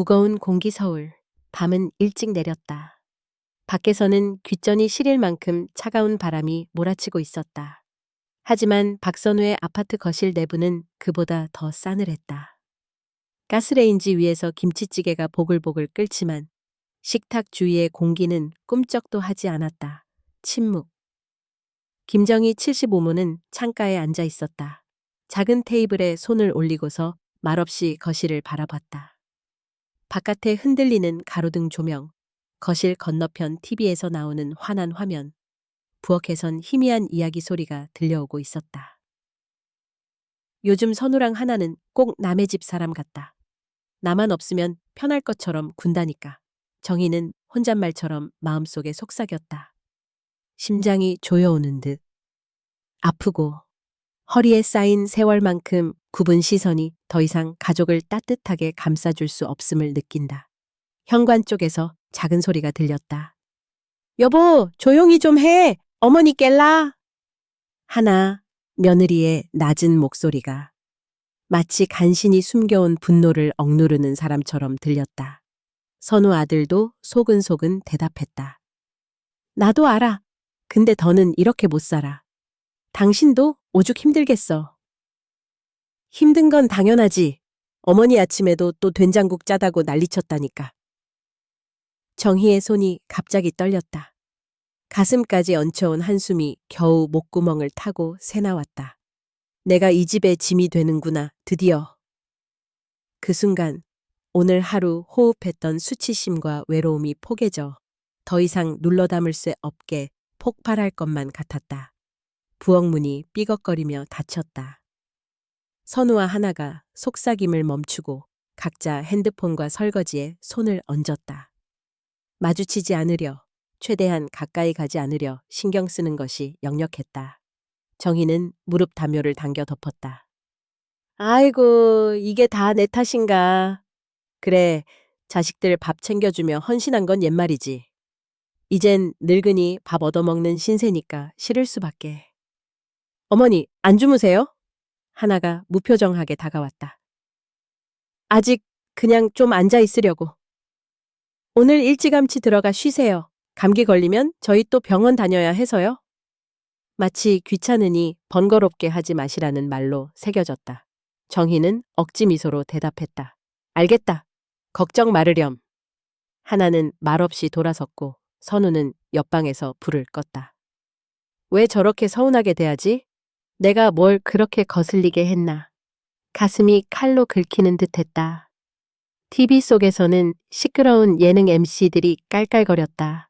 무거운 공기 서울. 밤은 일찍 내렸다. 밖에서는 귓전이 시릴 만큼 차가운 바람이 몰아치고 있었다. 하지만 박선우의 아파트 거실 내부는 그보다 더 싸늘했다. 가스레인지 위에서 김치찌개가 보글보글 끓지만 식탁 주위의 공기는 꿈쩍도 하지 않았다. 침묵. 김정희 75모는 창가에 앉아 있었다. 작은 테이블에 손을 올리고서 말없이 거실을 바라봤다. 바깥에 흔들리는 가로등 조명, 거실 건너편 TV에서 나오는 환한 화면, 부엌에선 희미한 이야기 소리가 들려오고 있었다. 요즘 선우랑 하나는 꼭 남의 집 사람 같다. 나만 없으면 편할 것처럼 군다니까. 정희는 혼잣말처럼 마음속에 속삭였다. 심장이 조여오는 듯. 아프고 허리에 쌓인 세월만큼 굽은 시선이 더 이상 가족을 따뜻하게 감싸줄 수 없음을 느낀다. 현관 쪽에서 작은 소리가 들렸다. 여보, 조용히 좀 해. 어머니 깰라. 하나, 며느리의 낮은 목소리가 마치 간신히 숨겨온 분노를 억누르는 사람처럼 들렸다. 선우 아들도 소근소근 대답했다. 나도 알아. 근데 더는 이렇게 못 살아. 당신도 오죽 힘들겠어. 힘든 건 당연하지. 어머니 아침에도 또 된장국 짜다고 난리쳤다니까. 정희의 손이 갑자기 떨렸다. 가슴까지 얹혀온 한숨이 겨우 목구멍을 타고 새나왔다. 내가 이 집의 짐이 되는구나, 드디어. 그 순간 오늘 하루 호흡했던 수치심과 외로움이 포개져 더 이상 눌러담을 수 없게 폭발할 것만 같았다. 부엌문이 삐걱거리며 닫혔다. 선우와 하나가 속삭임을 멈추고 각자 핸드폰과 설거지에 손을 얹었다. 마주치지 않으려, 최대한 가까이 가지 않으려 신경 쓰는 것이 역력했다. 정희는 무릎 담요를 당겨 덮었다. 아이고, 이게 다 내 탓인가. 그래, 자식들 밥 챙겨주며 헌신한 건 옛말이지. 이젠 늙은이 밥 얻어먹는 신세니까 싫을 수밖에. 어머니, 안 주무세요? 하나가 무표정하게 다가왔다. 아직 그냥 좀 앉아 있으려고. 오늘 일찌감치 들어가 쉬세요. 감기 걸리면 저희 또 병원 다녀야 해서요. 마치 귀찮으니 번거롭게 하지 마시라는 말로 새겨졌다. 정희는 억지 미소로 대답했다. 알겠다. 걱정 말으렴. 하나는 말없이 돌아섰고 선우는 옆방에서 불을 껐다. 왜 저렇게 서운하게 대하지? 내가 뭘 그렇게 거슬리게 했나. 가슴이 칼로 긁히는 듯했다. TV 속에서는 시끄러운 예능 MC들이 깔깔거렸다.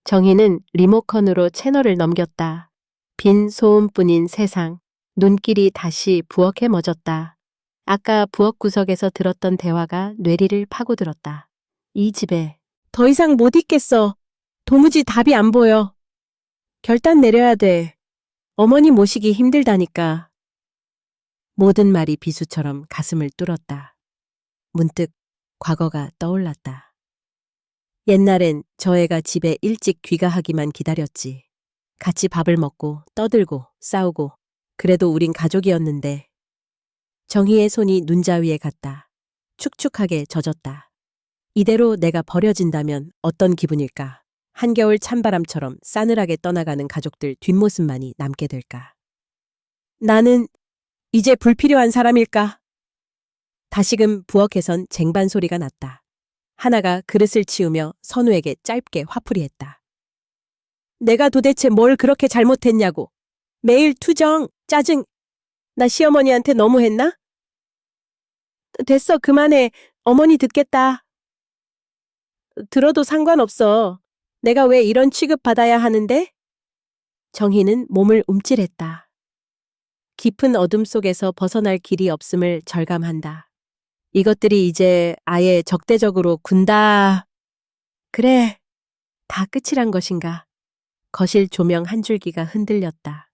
정희는 리모컨으로 채널을 넘겼다. 빈 소음뿐인 세상, 눈길이 다시 부엌에 멎었다. 아까 부엌 구석에서 들었던 대화가 뇌리를 파고들었다. 이 집에 더 이상 못 있겠어. 도무지 답이 안 보여. 결단 내려야 돼. 어머니 모시기 힘들다니까. 모든 말이 비수처럼 가슴을 뚫었다. 문득 과거가 떠올랐다. 옛날엔 저 애가 집에 일찍 귀가하기만 기다렸지. 같이 밥을 먹고 떠들고 싸우고 그래도 우린 가족이었는데. 정희의 손이 눈자 위에 갔다. 축축하게 젖었다. 이대로 내가 버려진다면 어떤 기분일까? 한겨울 찬바람처럼 싸늘하게 떠나가는 가족들 뒷모습만이 남게 될까? 나는 이제 불필요한 사람일까? 다시금 부엌에선 쟁반 소리가 났다. 하나가 그릇을 치우며 선우에게 짧게 화풀이했다. 내가 도대체 뭘 그렇게 잘못했냐고. 매일 투정, 짜증. 나 시어머니한테 너무했나? 됐어, 그만해. 어머니 듣겠다. 들어도 상관없어. 내가 왜 이런 취급받아야 하는데? 정희는 몸을 움찔했다. 깊은 어둠 속에서 벗어날 길이 없음을 절감한다. 이것들이 이제 아예 적대적으로 군다. 그래, 다 끝이란 것인가. 거실 조명 한 줄기가 흔들렸다.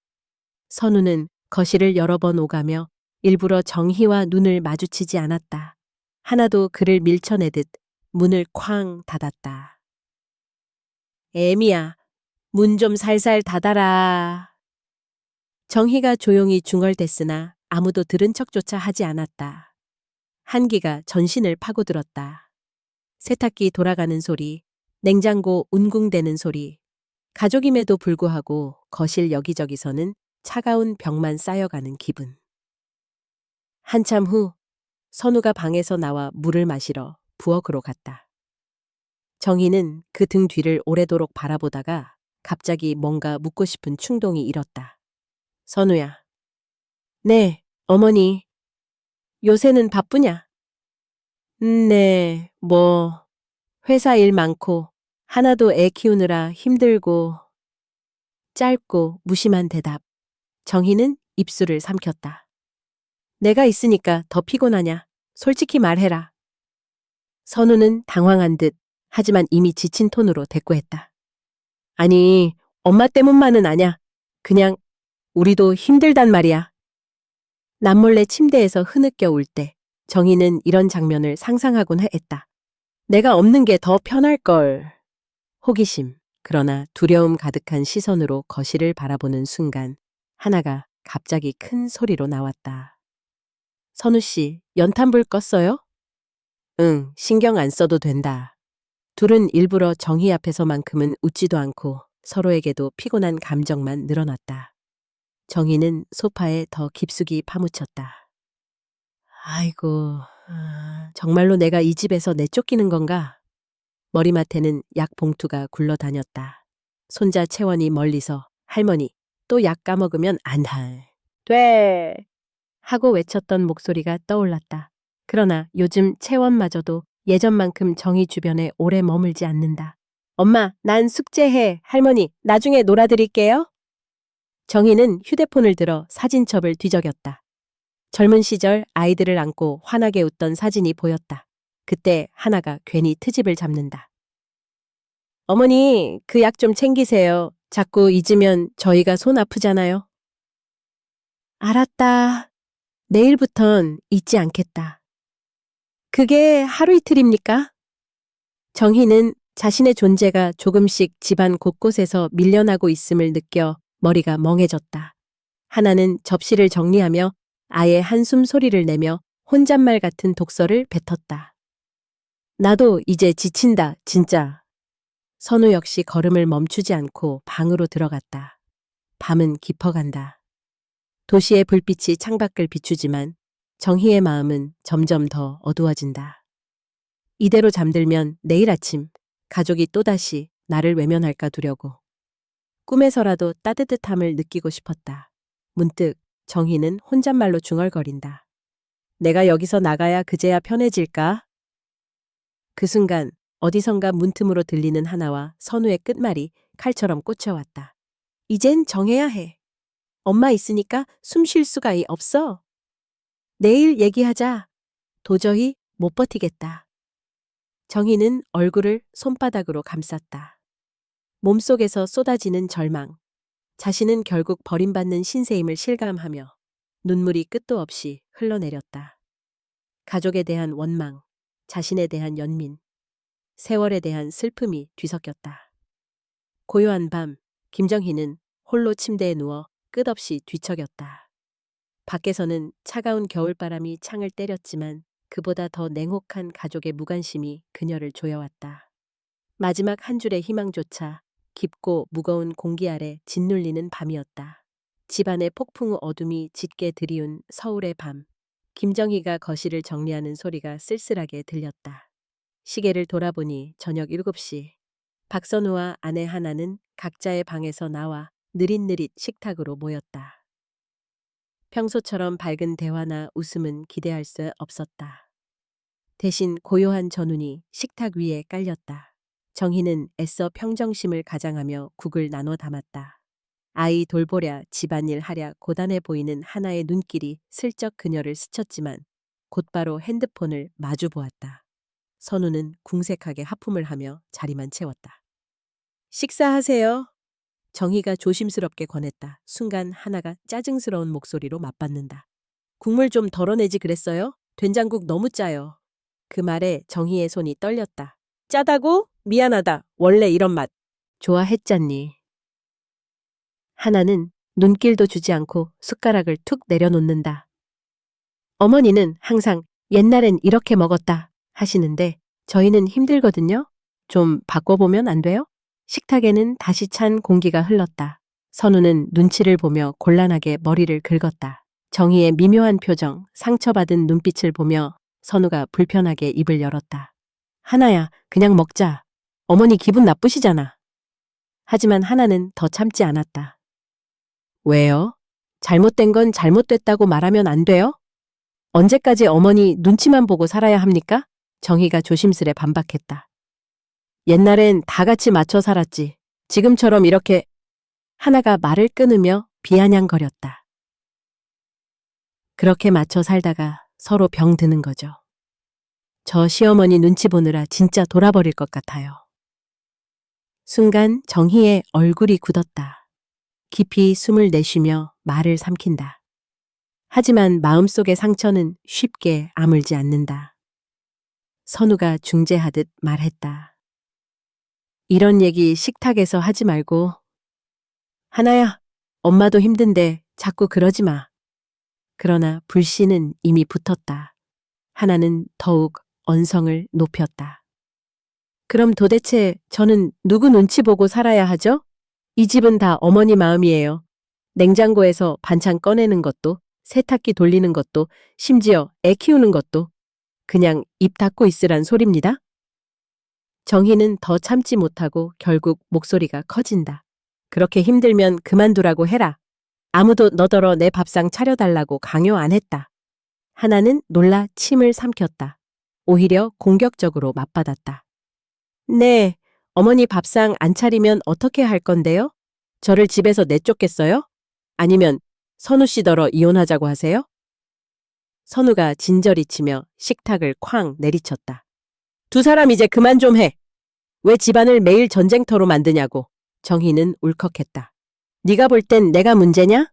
선우는 거실을 여러 번 오가며 일부러 정희와 눈을 마주치지 않았다. 하나도 그를 밀쳐내듯 문을 쾅 닫았다. 애미야, 문 좀 살살 닫아라. 정희가 조용히 중얼댔으나 아무도 들은 척조차 하지 않았다. 한기가 전신을 파고들었다. 세탁기 돌아가는 소리, 냉장고 웅궁대는 소리. 가족임에도 불구하고 거실 여기저기서는 차가운 벽만 쌓여가는 기분. 한참 후 선우가 방에서 나와 물을 마시러 부엌으로 갔다. 정희는 그 등 뒤를 오래도록 바라보다가 갑자기 뭔가 묻고 싶은 충동이 일었다. 선우야. 네, 어머니. 요새는 바쁘냐? 네, 회사 일 많고, 하나도 애 키우느라 힘들고, 짧고 무심한 대답. 정희는 입술을 삼켰다. 내가 있으니까 더 피곤하냐? 솔직히 말해라. 선우는 당황한 듯, 하지만 이미 지친 톤으로 대꾸했다. 아니, 엄마 때문만은 아냐. 그냥, 우리도 힘들단 말이야. 남몰래 침대에서 흐느껴 울 때, 정희는 이런 장면을 상상하곤 했다. 내가 없는 게 더 편할걸. 호기심, 그러나 두려움 가득한 시선으로 거실을 바라보는 순간 하나가 갑자기 큰 소리로 나왔다. 선우 씨, 연탄불 껐어요? 응, 신경 안 써도 된다. 둘은 일부러 정희 앞에서만큼은 웃지도 않고 서로에게도 피곤한 감정만 늘어났다. 정희는 소파에 더 깊숙이 파묻혔다. 아이고, 정말로 내가 이 집에서 내쫓기는 건가? 머리맡에는 약 봉투가 굴러다녔다. 손자 채원이 멀리서 할머니, 또 약 까먹으면 안 할. 돼! 하고 외쳤던 목소리가 떠올랐다. 그러나 요즘 채원마저도 예전만큼 정희 주변에 오래 머물지 않는다. 엄마, 난 숙제해. 할머니, 나중에 놀아드릴게요. 정희는 휴대폰을 들어 사진첩을 뒤적였다. 젊은 시절 아이들을 안고 환하게 웃던 사진이 보였다. 그때 하나가 괜히 트집을 잡는다. 어머니, 그 약 좀 챙기세요. 자꾸 잊으면 저희가 손 아프잖아요. 알았다. 내일부턴 잊지 않겠다. 그게 하루 이틀입니까? 정희는 자신의 존재가 조금씩 집안 곳곳에서 밀려나고 있음을 느껴 머리가 멍해졌다. 하나는 접시를 정리하며 아예 한숨 소리를 내며 혼잣말 같은 독서를 뱉었다. 나도 이제 지친다, 진짜. 선우 역시 걸음을 멈추지 않고 방으로 들어갔다. 밤은 깊어간다. 도시의 불빛이 창밖을 비추지만 정희의 마음은 점점 더 어두워진다. 이대로 잠들면 내일 아침 가족이 또다시 나를 외면할까 두려고. 꿈에서라도 따뜻함을 느끼고 싶었다. 문득 정희는 혼잣말로 중얼거린다. 내가 여기서 나가야 그제야 편해질까? 그 순간 어디선가 문틈으로 들리는 하나와 선우의 끝말이 칼처럼 꽂혀왔다. 이젠 정해야 해. 엄마 있으니까 숨 쉴 수가 없어. 내일 얘기하자. 도저히 못 버티겠다. 정희는 얼굴을 손바닥으로 감쌌다. 몸속에서 쏟아지는 절망. 자신은 결국 버림받는 신세임을 실감하며 눈물이 끝도 없이 흘러내렸다. 가족에 대한 원망, 자신에 대한 연민, 세월에 대한 슬픔이 뒤섞였다. 고요한 밤, 김정희는 홀로 침대에 누워 끝없이 뒤척였다. 밖에서는 차가운 겨울바람이 창을 때렸지만 그보다 더 냉혹한 가족의 무관심이 그녀를 조여왔다. 마지막 한 줄의 희망조차 깊고 무거운 공기 아래 짓눌리는 밤이었다. 집안의 폭풍 후 어둠이 짙게 드리운 서울의 밤. 김정희가 거실을 정리하는 소리가 쓸쓸하게 들렸다. 시계를 돌아보니 저녁 7시. 박선우와 아내 하나는 각자의 방에서 나와 느릿느릿 식탁으로 모였다. 평소처럼 밝은 대화나 웃음은 기대할 수 없었다. 대신 고요한 전운이 식탁 위에 깔렸다. 정희는 애써 평정심을 가장하며 국을 나눠 담았다. 아이 돌보랴 집안일 하랴 고단해 보이는 하나의 눈길이 슬쩍 그녀를 스쳤지만 곧바로 핸드폰을 마주 보았다. 선우는 궁색하게 하품을 하며 자리만 채웠다. 식사하세요. 정희가 조심스럽게 권했다. 순간 하나가 짜증스러운 목소리로 맞받는다. 국물 좀 덜어내지 그랬어요? 된장국 너무 짜요. 그 말에 정희의 손이 떨렸다. 짜다고? 미안하다. 원래 이런 맛. 좋아했잖니. 하나는 눈길도 주지 않고 숟가락을 툭 내려놓는다. 어머니는 항상 옛날엔 이렇게 먹었다 하시는데 저희는 힘들거든요. 좀 바꿔보면 안 돼요? 식탁에는 다시 찬 공기가 흘렀다. 선우는 눈치를 보며 곤란하게 머리를 긁었다. 정희의 미묘한 표정, 상처받은 눈빛을 보며 선우가 불편하게 입을 열었다. 하나야, 그냥 먹자. 어머니 기분 나쁘시잖아. 하지만 하나는 더 참지 않았다. 왜요? 잘못된 건 잘못됐다고 말하면 안 돼요? 언제까지 어머니 눈치만 보고 살아야 합니까? 정희가 조심스레 반박했다. 옛날엔 다 같이 맞춰 살았지. 지금처럼 이렇게 하나가 말을 끊으며 비아냥거렸다. 그렇게 맞춰 살다가 서로 병드는 거죠. 저 시어머니 눈치 보느라 진짜 돌아버릴 것 같아요. 순간 정희의 얼굴이 굳었다. 깊이 숨을 내쉬며 말을 삼킨다. 하지만 마음속의 상처는 쉽게 아물지 않는다. 선우가 중재하듯 말했다. 이런 얘기 식탁에서 하지 말고. 하나야, 엄마도 힘든데 자꾸 그러지 마. 그러나 불씨는 이미 붙었다. 하나는 더욱 언성을 높였다. 그럼 도대체 저는 누구 눈치 보고 살아야 하죠? 이 집은 다 어머니 마음이에요. 냉장고에서 반찬 꺼내는 것도, 세탁기 돌리는 것도, 심지어 애 키우는 것도 그냥 입 닫고 있으란 소립니다. 정희는 더 참지 못하고 결국 목소리가 커진다. 그렇게 힘들면 그만두라고 해라. 아무도 너더러 내 밥상 차려달라고 강요 안 했다. 하나는 놀라 침을 삼켰다. 오히려 공격적으로 맞받았다. 네, 어머니 밥상 안 차리면 어떻게 할 건데요? 저를 집에서 내쫓겠어요? 아니면 선우 씨더러 이혼하자고 하세요? 선우가 진저리 치며 식탁을 쾅 내리쳤다. 두 사람 이제 그만 좀 해. 왜 집안을 매일 전쟁터로 만드냐고. 정희는 울컥했다. 네가 볼 땐 내가 문제냐?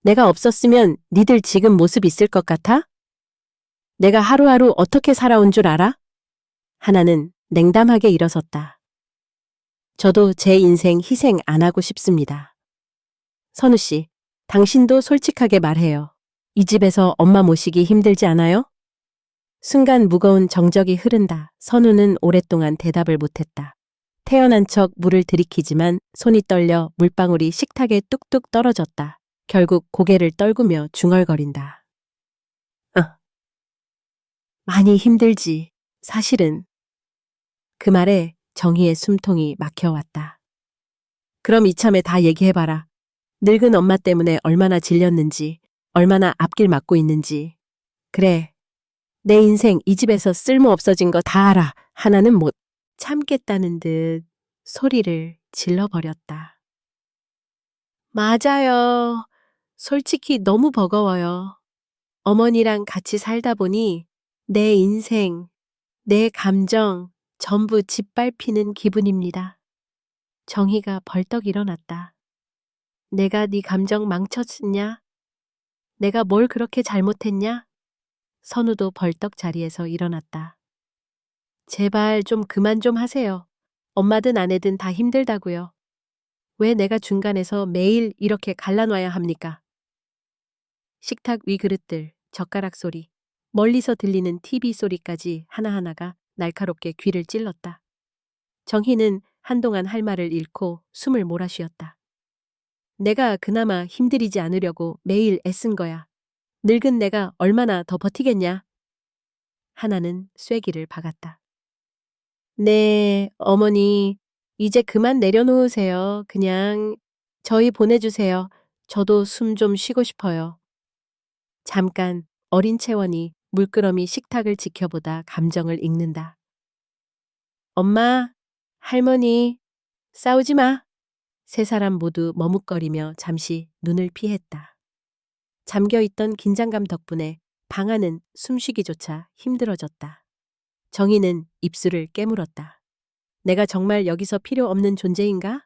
내가 없었으면 니들 지금 모습 있을 것 같아? 내가 하루하루 어떻게 살아온 줄 알아? 하나는 냉담하게 일어섰다. 저도 제 인생 희생 안 하고 싶습니다. 선우 씨, 당신도 솔직하게 말해요. 이 집에서 엄마 모시기 힘들지 않아요? 순간 무거운 정적이 흐른다. 선우는 오랫동안 대답을 못했다. 태연한 척 물을 들이키지만 손이 떨려 물방울이 식탁에 뚝뚝 떨어졌다. 결국 고개를 떨구며 중얼거린다. 많이 힘들지. 사실은. 그 말에 정희의 숨통이 막혀왔다. 그럼 이참에 다 얘기해봐라. 늙은 엄마 때문에 얼마나 질렸는지, 얼마나 앞길 막고 있는지. 그래, 내 인생 이 집에서 쓸모 없어진 거 다 알아. 하나는 못 참겠다는 듯 소리를 질러버렸다. 맞아요. 솔직히 너무 버거워요. 어머니랑 같이 살다 보니 내 인생, 내 감정 전부 짓밟히는 기분입니다. 정희가 벌떡 일어났다. 내가 네 감정 망쳤냐? 내가 뭘 그렇게 잘못했냐? 선우도 벌떡 자리에서 일어났다. 제발 좀 그만 좀 하세요. 엄마든 아내든 다 힘들다고요. 왜 내가 중간에서 매일 이렇게 갈라놔야 합니까? 식탁 위 그릇들, 젓가락 소리, 멀리서 들리는 TV 소리까지 하나하나가 날카롭게 귀를 찔렀다. 정희는 한동안 할 말을 잃고 숨을 몰아쉬었다. 내가 그나마 힘들이지 않으려고 매일 애쓴 거야. 늙은 내가 얼마나 더 버티겠냐? 하나는 쐐기를 박았다. 네, 어머니, 이제 그만 내려놓으세요. 그냥 저희 보내주세요. 저도 숨 좀 쉬고 싶어요. 잠깐 어린 채원이 물끄러미 식탁을 지켜보다 감정을 읽는다. 엄마, 할머니, 싸우지 마. 세 사람 모두 머뭇거리며 잠시 눈을 피했다. 잠겨있던 긴장감 덕분에 방 안은 숨쉬기조차 힘들어졌다. 정희는 입술을 깨물었다. 내가 정말 여기서 필요 없는 존재인가?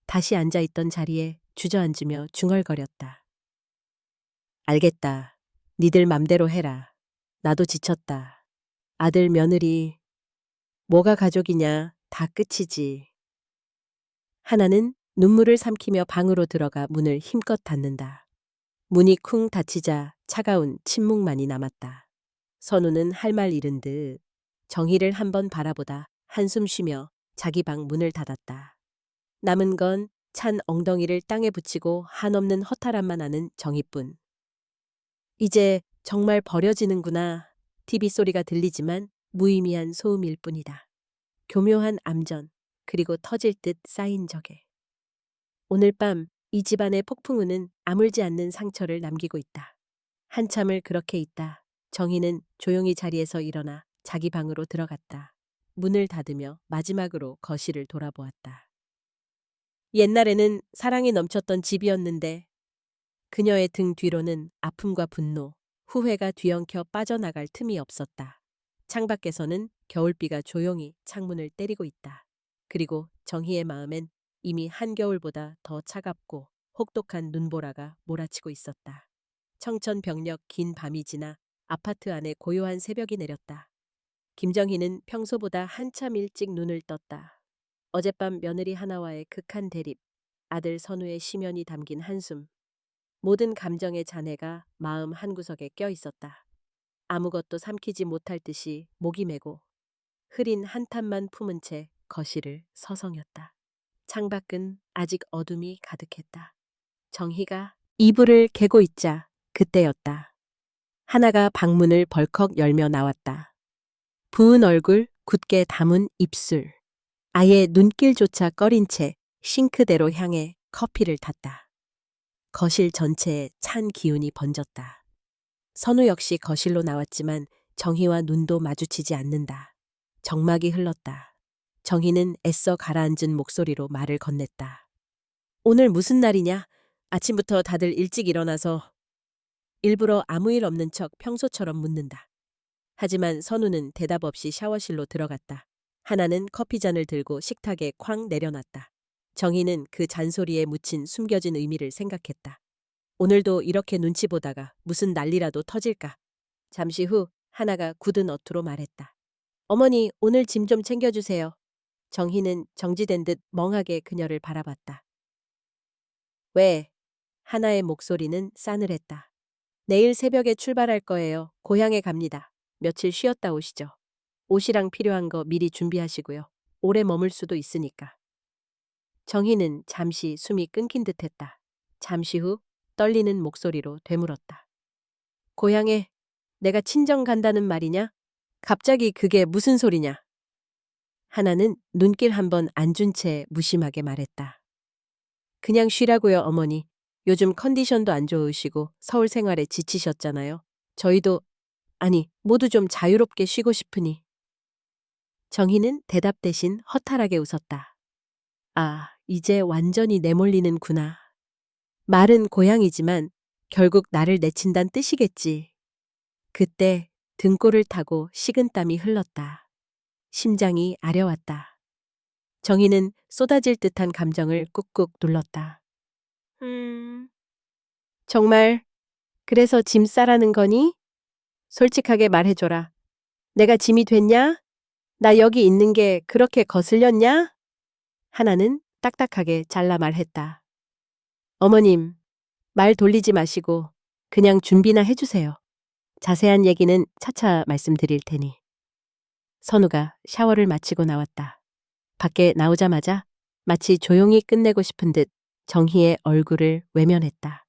다시 앉아있던 자리에 주저앉으며 중얼거렸다. 알겠다. 니들 맘대로 해라. 나도 지쳤다. 아들 며느리 뭐가 가족이냐 다 끝이지. 하나는 눈물을 삼키며 방으로 들어가 문을 힘껏 닫는다. 문이 쿵 닫히자 차가운 침묵만이 남았다. 선우는 할 말 잃은 듯 정희를 한번 바라보다 한숨 쉬며 자기 방 문을 닫았다. 남은 건 찬 엉덩이를 땅에 붙이고 한없는 허탈함만 아는 정희뿐. 이제 정말 버려지는구나. TV 소리가 들리지만 무의미한 소음일 뿐이다. 교묘한 암전, 그리고 터질 듯 쌓인 적에. 오늘 밤 이 집안의 폭풍우는 아물지 않는 상처를 남기고 있다. 한참을 그렇게 있다. 정희는 조용히 자리에서 일어나 자기 방으로 들어갔다. 문을 닫으며 마지막으로 거실을 돌아보았다. 옛날에는 사랑이 넘쳤던 집이었는데 그녀의 등 뒤로는 아픔과 분노, 후회가 뒤엉켜 빠져나갈 틈이 없었다. 창밖에서는 겨울비가 조용히 창문을 때리고 있다. 그리고 정희의 마음엔 이미 한겨울보다 더 차갑고 혹독한 눈보라가 몰아치고 있었다. 청천벽력 긴 밤이 지나 아파트 안에 고요한 새벽이 내렸다. 김정희는 평소보다 한참 일찍 눈을 떴다. 어젯밤 며느리 하나와의 극한 대립, 아들 선우의 심연이 담긴 한숨, 모든 감정의 잔해가 마음 한구석에 껴 있었다. 아무것도 삼키지 못할 듯이 목이 메고 흐린 한탄만 품은 채 거실을 서성였다. 창밖은 아직 어둠이 가득했다. 정희가 이불을 개고 있자 그때였다. 하나가 방문을 벌컥 열며 나왔다. 부은 얼굴, 굳게 담은 입술. 아예 눈길조차 꺼린 채 싱크대로 향해 커피를 탔다. 거실 전체에 찬 기운이 번졌다. 선우 역시 거실로 나왔지만 정희와 눈도 마주치지 않는다. 정막이 흘렀다. 정희는 애써 가라앉은 목소리로 말을 건넸다. 오늘 무슨 날이냐? 아침부터 다들 일찍 일어나서. 일부러 아무 일 없는 척 평소처럼 묻는다. 하지만 선우는 대답 없이 샤워실로 들어갔다. 하나는 커피잔을 들고 식탁에 쾅 내려놨다. 정희는 그 잔소리에 묻힌 숨겨진 의미를 생각했다. 오늘도 이렇게 눈치 보다가 무슨 난리라도 터질까. 잠시 후 하나가 굳은 어투로 말했다. 어머니, 오늘 짐 좀 챙겨주세요. 정희는 정지된 듯 멍하게 그녀를 바라봤다. 왜? 하나의 목소리는 싸늘했다. 내일 새벽에 출발할 거예요. 고향에 갑니다. 며칠 쉬었다 오시죠. 옷이랑 필요한 거 미리 준비하시고요. 오래 머물 수도 있으니까. 정희는 잠시 숨이 끊긴 듯했다. 잠시 후 떨리는 목소리로 되물었다. 고향에 내가 친정 간다는 말이냐? 갑자기 그게 무슨 소리냐? 하나는 눈길 한번 안 준 채 무심하게 말했다. 그냥 쉬라고요, 어머니. 요즘 컨디션도 안 좋으시고 서울 생활에 지치셨잖아요. 저희도, 아니, 모두 좀 자유롭게 쉬고 싶으니. 정희는 대답 대신 허탈하게 웃었다. 아, 이제 완전히 내몰리는구나. 말은 고향이지만 결국 나를 내친단 뜻이겠지. 그때 등골을 타고 식은땀이 흘렀다. 심장이 아려왔다. 정희는 쏟아질 듯한 감정을 꾹꾹 눌렀다. 정말 그래서 짐 싸라는 거니? 솔직하게 말해줘라. 내가 짐이 됐냐? 나 여기 있는 게 그렇게 거슬렸냐? 하나는 딱딱하게 잘라 말했다. 어머님, 말 돌리지 마시고 그냥 준비나 해주세요. 자세한 얘기는 차차 말씀드릴 테니. 선우가 샤워를 마치고 나왔다. 밖에 나오자마자 마치 조용히 끝내고 싶은 듯 정희의 얼굴을 외면했다.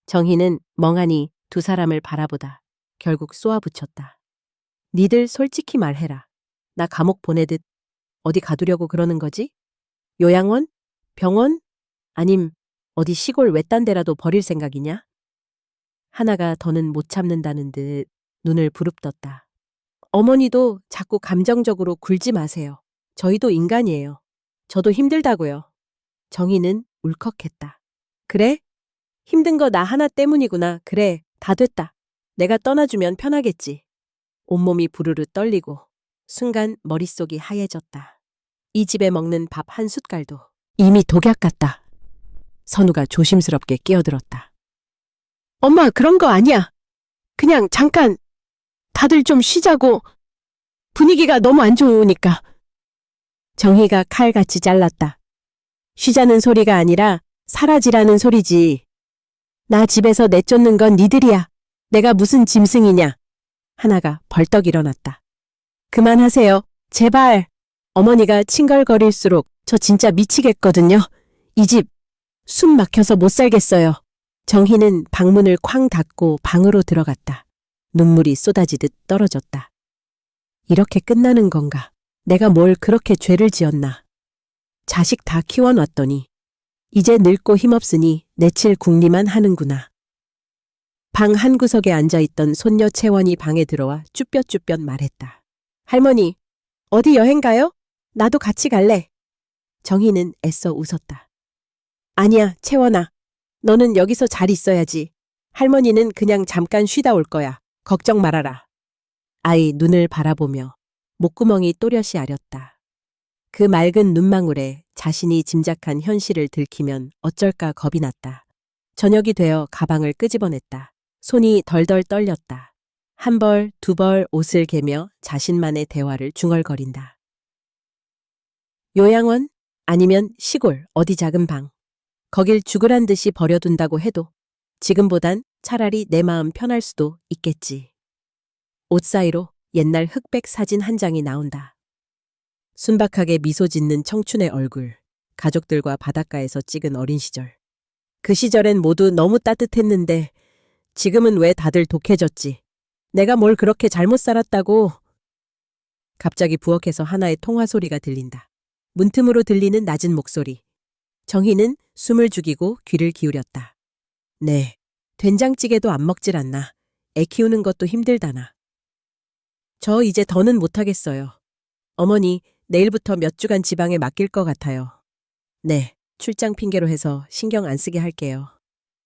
정희는 멍하니 두 사람을 바라보다 결국 쏘아붙였다. 니들 솔직히 말해라. 나 감옥 보내듯 어디 가두려고 그러는 거지? 요양원? 병원? 아님 어디 시골 외딴 데라도 버릴 생각이냐? 하나가 더는 못 참는다는 듯 눈을 부릅떴다. 어머니도 자꾸 감정적으로 굴지 마세요. 저희도 인간이에요. 저도 힘들다고요. 정희는 울컥했다. 그래? 힘든 거 나 하나 때문이구나. 그래, 다 됐다. 내가 떠나주면 편하겠지. 온몸이 부르르 떨리고 순간 머릿속이 하얘졌다. 이 집에 먹는 밥 한 숟갈도 이미 독약 같다. 선우가 조심스럽게 끼어들었다. 엄마, 그런 거 아니야. 그냥 잠깐 다들 좀 쉬자고. 분위기가 너무 안 좋으니까. 정희가 칼같이 잘랐다. 쉬자는 소리가 아니라 사라지라는 소리지. 나 집에서 내쫓는 건 니들이야. 내가 무슨 짐승이냐. 하나가 벌떡 일어났다. 그만하세요. 제발. 어머니가 칭얼거릴수록 저 진짜 미치겠거든요. 이 집 숨 막혀서 못 살겠어요. 정희는 방문을 쾅 닫고 방으로 들어갔다. 눈물이 쏟아지듯 떨어졌다. 이렇게 끝나는 건가? 내가 뭘 그렇게 죄를 지었나? 자식 다 키워놨더니 이제 늙고 힘없으니 내칠 궁리만 하는구나. 방 한구석에 앉아있던 손녀 채원이 방에 들어와 쭈뼛쭈뼛 말했다. 할머니, 어디 여행 가요? 나도 같이 갈래. 정희는 애써 웃었다. 아니야, 채원아. 너는 여기서 잘 있어야지. 할머니는 그냥 잠깐 쉬다 올 거야. 걱정 말아라. 아이 눈을 바라보며 목구멍이 또렷이 아렸다. 그 맑은 눈망울에 자신이 짐작한 현실을 들키면 어쩔까 겁이 났다. 저녁이 되어 가방을 끄집어냈다. 손이 덜덜 떨렸다. 한 벌, 두 벌 옷을 개며 자신만의 대화를 중얼거린다. 요양원? 아니면 시골, 어디 작은 방. 거길 죽으란 듯이 버려둔다고 해도 지금보단 차라리 내 마음 편할 수도 있겠지. 옷 사이로 옛날 흑백 사진 한 장이 나온다. 순박하게 미소 짓는 청춘의 얼굴, 가족들과 바닷가에서 찍은 어린 시절. 그 시절엔 모두 너무 따뜻했는데 지금은 왜 다들 독해졌지? 내가 뭘 그렇게 잘못 살았다고. 갑자기 부엌에서 하나의 통화 소리가 들린다. 문틈으로 들리는 낮은 목소리. 정희는 숨을 죽이고 귀를 기울였다. 네, 된장찌개도 안 먹질 않나. 애 키우는 것도 힘들다나. 저 이제 더는 못하겠어요. 어머니, 내일부터 몇 주간 지방에 맡길 것 같아요. 네, 출장 핑계로 해서 신경 안 쓰게 할게요.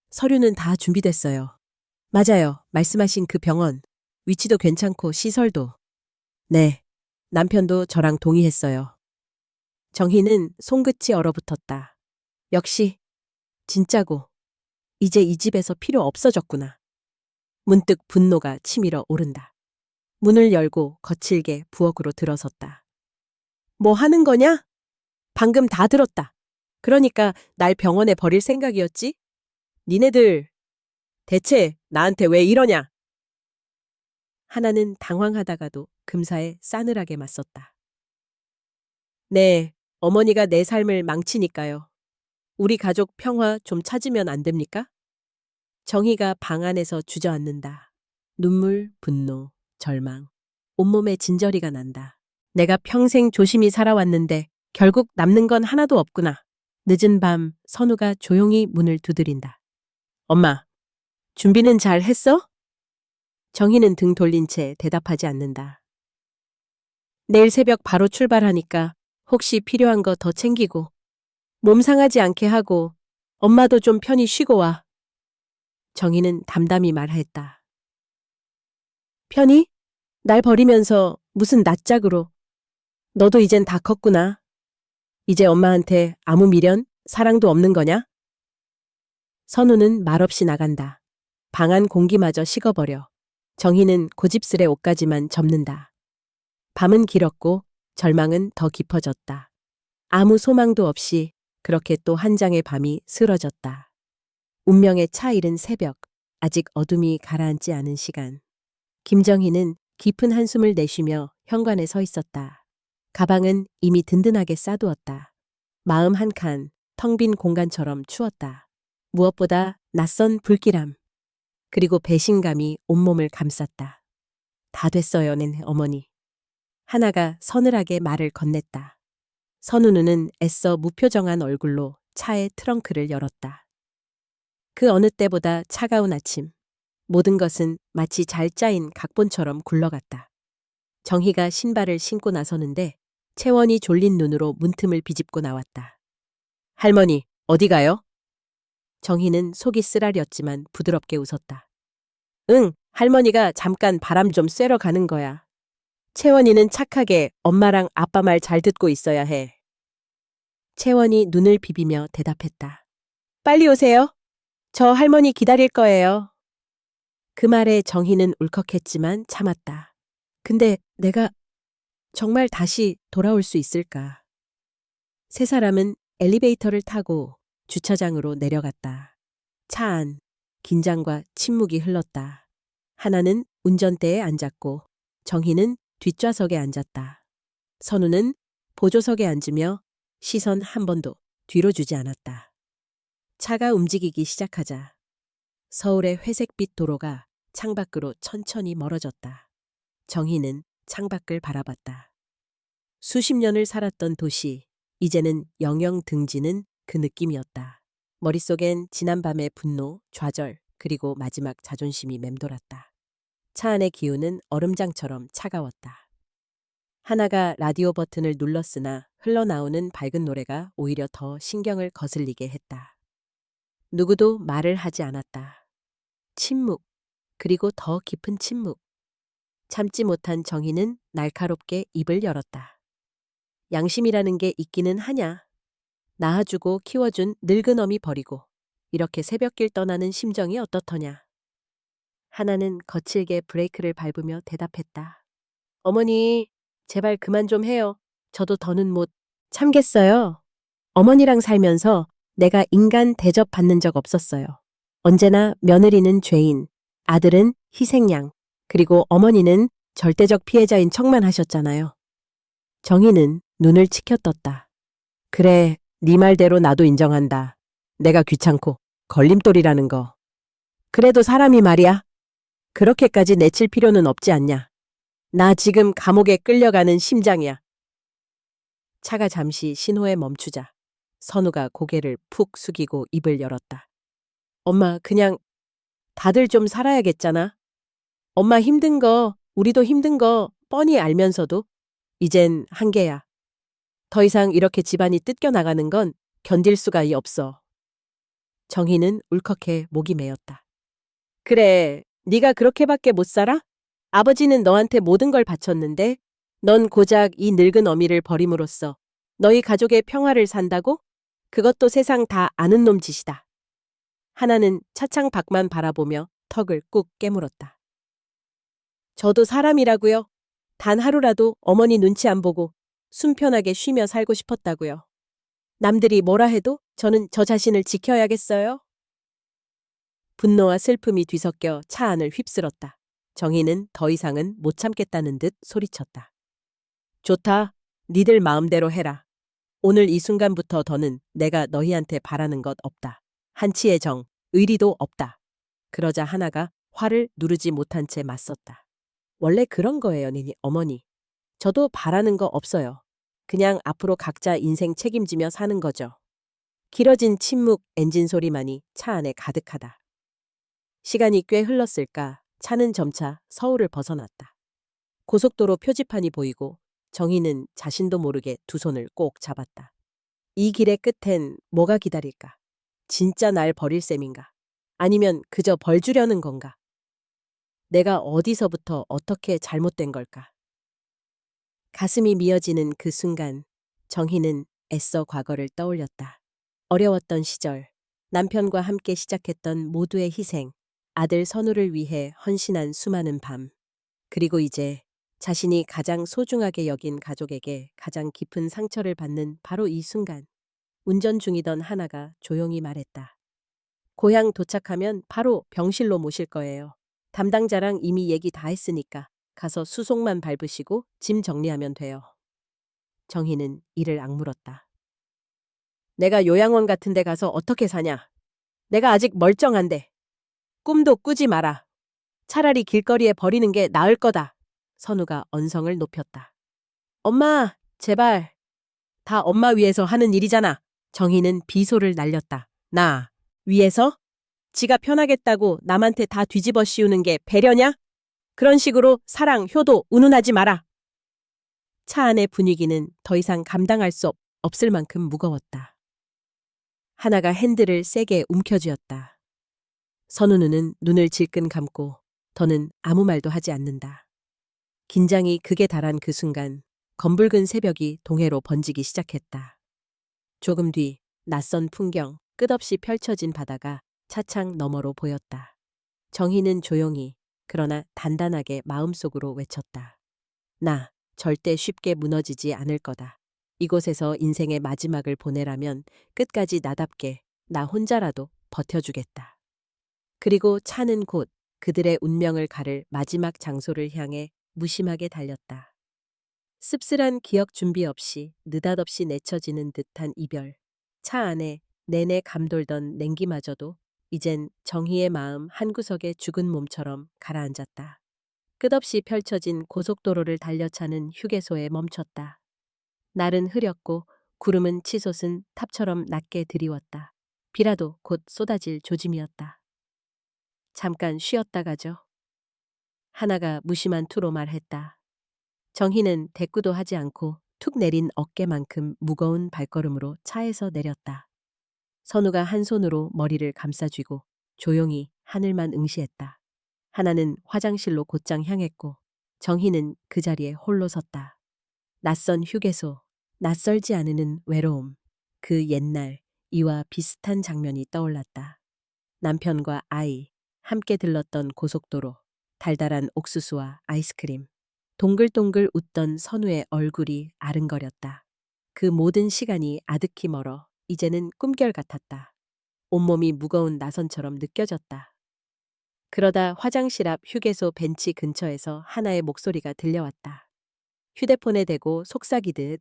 서류는 다 준비됐어요. 맞아요, 말씀하신 그 병원. 위치도 괜찮고 시설도. 네, 남편도 저랑 동의했어요. 정희는 손끝이 얼어붙었다. 역시 진짜고 이제 이 집에서 필요 없어졌구나. 문득 분노가 치밀어 오른다. 문을 열고 거칠게 부엌으로 들어섰다. 뭐 하는 거냐? 방금 다 들었다. 그러니까 날 병원에 버릴 생각이었지? 니네들 대체 나한테 왜 이러냐? 하나는 당황하다가도 금사에 싸늘하게 맞섰다. 네, 어머니가 내 삶을 망치니까요. 우리 가족 평화 좀 찾으면 안 됩니까? 정희가 방 안에서 주저앉는다. 눈물, 분노, 절망. 온몸에 진저리가 난다. 내가 평생 조심히 살아왔는데 결국 남는 건 하나도 없구나. 늦은 밤 선우가 조용히 문을 두드린다. 엄마, 준비는 잘 했어? 정희는 등 돌린 채 대답하지 않는다. 내일 새벽 바로 출발하니까 혹시 필요한 거 더 챙기고 몸 상하지 않게 하고 엄마도 좀 편히 쉬고 와. 정희는 담담히 말했다. 편히? 날 버리면서 무슨 낯짝으로. 너도 이젠 다 컸구나. 이제 엄마한테 아무 미련, 사랑도 없는 거냐? 선우는 말없이 나간다. 방 안 공기마저 식어버려. 정희는 고집스레 옷까지만 접는다. 밤은 길었고 절망은 더 깊어졌다. 아무 소망도 없이 그렇게 또 한 장의 밤이 쓰러졌다. 운명의 차 잃은 새벽, 아직 어둠이 가라앉지 않은 시간. 김정희는 깊은 한숨을 내쉬며 현관에 서 있었다. 가방은 이미 든든하게 싸두었다. 마음 한 칸, 텅 빈 공간처럼 추웠다. 무엇보다 낯선 불길함, 그리고 배신감이 온몸을 감쌌다. 다 됐어요, 내 어머니. 하나가 서늘하게 말을 건넸다. 선우는 애써 무표정한 얼굴로 차의 트렁크를 열었다. 그 어느 때보다 차가운 아침, 모든 것은 마치 잘 짜인 각본처럼 굴러갔다. 정희가 신발을 신고 나서는데 채원이 졸린 눈으로 문틈을 비집고 나왔다. 할머니, 어디 가요? 정희는 속이 쓰라렸지만 부드럽게 웃었다. 응, 할머니가 잠깐 바람 좀 쐬러 가는 거야. 채원이는 착하게 엄마랑 아빠 말 잘 듣고 있어야 해. 채원이 눈을 비비며 대답했다. 빨리 오세요. 저 할머니 기다릴 거예요. 그 말에 정희는 울컥했지만 참았다. 근데 내가 정말 다시 돌아올 수 있을까? 세 사람은 엘리베이터를 타고 주차장으로 내려갔다. 차 안, 긴장과 침묵이 흘렀다. 하나는 운전대에 앉았고 정희는 뒷좌석에 앉았다. 선우는 보조석에 앉으며 시선 한 번도 뒤로 주지 않았다. 차가 움직이기 시작하자 서울의 회색빛 도로가 창밖으로 천천히 멀어졌다. 정희는 창밖을 바라봤다. 수십 년을 살았던 도시, 이제는 영영 등지는 그 느낌이었다. 머릿속엔 지난밤의 분노, 좌절, 그리고 마지막 자존심이 맴돌았다. 차 안의 기운은 얼음장처럼 차가웠다. 하나가 라디오 버튼을 눌렀으나 흘러나오는 밝은 노래가 오히려 더 신경을 거슬리게 했다. 누구도 말을 하지 않았다. 침묵, 그리고 더 깊은 침묵. 참지 못한 정희는 날카롭게 입을 열었다. 양심이라는 게 있기는 하냐? 낳아주고 키워준 늙은 어미 버리고 이렇게 새벽길 떠나는 심정이 어떻더냐? 하나는 거칠게 브레이크를 밟으며 대답했다. 어머니, 제발 그만 좀 해요. 저도 더는 못 참겠어요. 어머니랑 살면서 내가 인간 대접받는 적 없었어요. 언제나 며느리는 죄인, 아들은 희생양, 그리고 어머니는 절대적 피해자인 척만 하셨잖아요. 정희는 눈을 치켜떴다. 그래, 네 말대로 나도 인정한다. 내가 귀찮고 걸림돌이라는 거. 그래도 사람이 말이야. 그렇게까지 내칠 필요는 없지 않냐. 나 지금 감옥에 끌려가는 심장이야. 차가 잠시 신호에 멈추자 선우가 고개를 푹 숙이고 입을 열었다. 엄마, 그냥 다들 좀 살아야겠잖아. 엄마 힘든 거, 우리도 힘든 거 뻔히 알면서도 이젠 한계야. 더 이상 이렇게 집안이 뜯겨나가는 건 견딜 수가 없어. 정희는 울컥해 목이 메었다. 그래, 네가 그렇게밖에 못 살아? 아버지는 너한테 모든 걸 바쳤는데 넌 고작 이 늙은 어미를 버림으로써 너희 가족의 평화를 산다고? 그것도 세상 다 아는 놈 짓이다. 하나는 차창 밖만 바라보며 턱을 꾹 깨물었다. 저도 사람이라고요. 단 하루라도 어머니 눈치 안 보고 숨 편하게 쉬며 살고 싶었다고요. 남들이 뭐라 해도 저는 저 자신을 지켜야겠어요. 분노와 슬픔이 뒤섞여 차 안을 휩쓸었다. 정희는 더 이상은 못 참겠다는 듯 소리쳤다. 좋다. 니들 마음대로 해라. 오늘 이 순간부터 더는 내가 너희한테 바라는 것 없다. 한치의 정, 의리도 없다. 그러자 하나가 화를 누르지 못한 채 맞섰다. 원래 그런 거예요, 니니 어머니. 저도 바라는 거 없어요. 그냥 앞으로 각자 인생 책임지며 사는 거죠. 길어진 침묵 엔진 소리만이 차 안에 가득하다. 시간이 꽤 흘렀을까 차는 점차 서울을 벗어났다. 고속도로 표지판이 보이고 정희는 자신도 모르게 두 손을 꼭 잡았다. 이 길의 끝엔 뭐가 기다릴까? 진짜 날 버릴 셈인가? 아니면 그저 벌 주려는 건가? 내가 어디서부터 어떻게 잘못된 걸까? 가슴이 미어지는 그 순간 정희는 애써 과거를 떠올렸다. 어려웠던 시절, 남편과 함께 시작했던 모두의 희생, 아들 선우를 위해 헌신한 수많은 밤, 그리고 이제 자신이 가장 소중하게 여긴 가족에게 가장 깊은 상처를 받는 바로 이 순간, 운전 중이던 하나가 조용히 말했다. 고향 도착하면 바로 병실로 모실 거예요. 담당자랑 이미 얘기 다 했으니까 가서 수속만 밟으시고 짐 정리하면 돼요. 정희는 이를 악물었다. 내가 요양원 같은 데 가서 어떻게 사냐? 내가 아직 멀쩡한데. 꿈도 꾸지 마라. 차라리 길거리에 버리는 게 나을 거다. 선우가 언성을 높였다. 엄마, 제발. 다 엄마 위해서 하는 일이잖아. 정희는 비소를 날렸다. 나 위해서? 지가 편하겠다고 남한테 다 뒤집어 씌우는 게 배려냐? 그런 식으로 사랑, 효도 운운하지 마라. 차 안의 분위기는 더 이상 감당할 수 없을 만큼 무거웠다. 하나가 핸들을 세게 움켜쥐었다. 선우는 눈을 질끈 감고 더는 아무 말도 하지 않는다. 긴장이 극에 달한 그 순간 검붉은 새벽이 동해로 번지기 시작했다. 조금 뒤 낯선 풍경, 끝없이 펼쳐진 바다가 차창 너머로 보였다. 정희는 조용히 그러나 단단하게 마음속으로 외쳤다. 나 절대 쉽게 무너지지 않을 거다. 이곳에서 인생의 마지막을 보내라면 끝까지 나답게 나 혼자라도 버텨주겠다. 그리고 차는 곧 그들의 운명을 가를 마지막 장소를 향해 무심하게 달렸다. 씁쓸한 기억 준비 없이 느닷없이 내쳐지는 듯한 이별. 차 안에 내내 감돌던 냉기마저도 이젠 정희의 마음 한구석에 죽은 몸처럼 가라앉았다. 끝없이 펼쳐진 고속도로를 달려차는 휴게소에 멈췄다. 날은 흐렸고 구름은 치솟은 탑처럼 낮게 드리웠다. 비라도 곧 쏟아질 조짐이었다. 잠깐 쉬었다 가죠. 하나가 무심한 투로 말했다. 정희는 대꾸도 하지 않고 툭 내린 어깨만큼 무거운 발걸음으로 차에서 내렸다. 선우가 한 손으로 머리를 감싸쥐고 조용히 하늘만 응시했다. 하나는 화장실로 곧장 향했고 정희는 그 자리에 홀로 섰다. 낯선 휴게소, 낯설지 않으는 외로움. 그 옛날 이와 비슷한 장면이 떠올랐다. 남편과 아이, 함께 들렀던 고속도로, 달달한 옥수수와 아이스크림, 동글동글 웃던 선우의 얼굴이 아른거렸다. 그 모든 시간이 아득히 멀어 이제는 꿈결 같았다. 온몸이 무거운 나선처럼 느껴졌다. 그러다 화장실 앞 휴게소 벤치 근처에서 하나의 목소리가 들려왔다. 휴대폰에 대고 속삭이듯,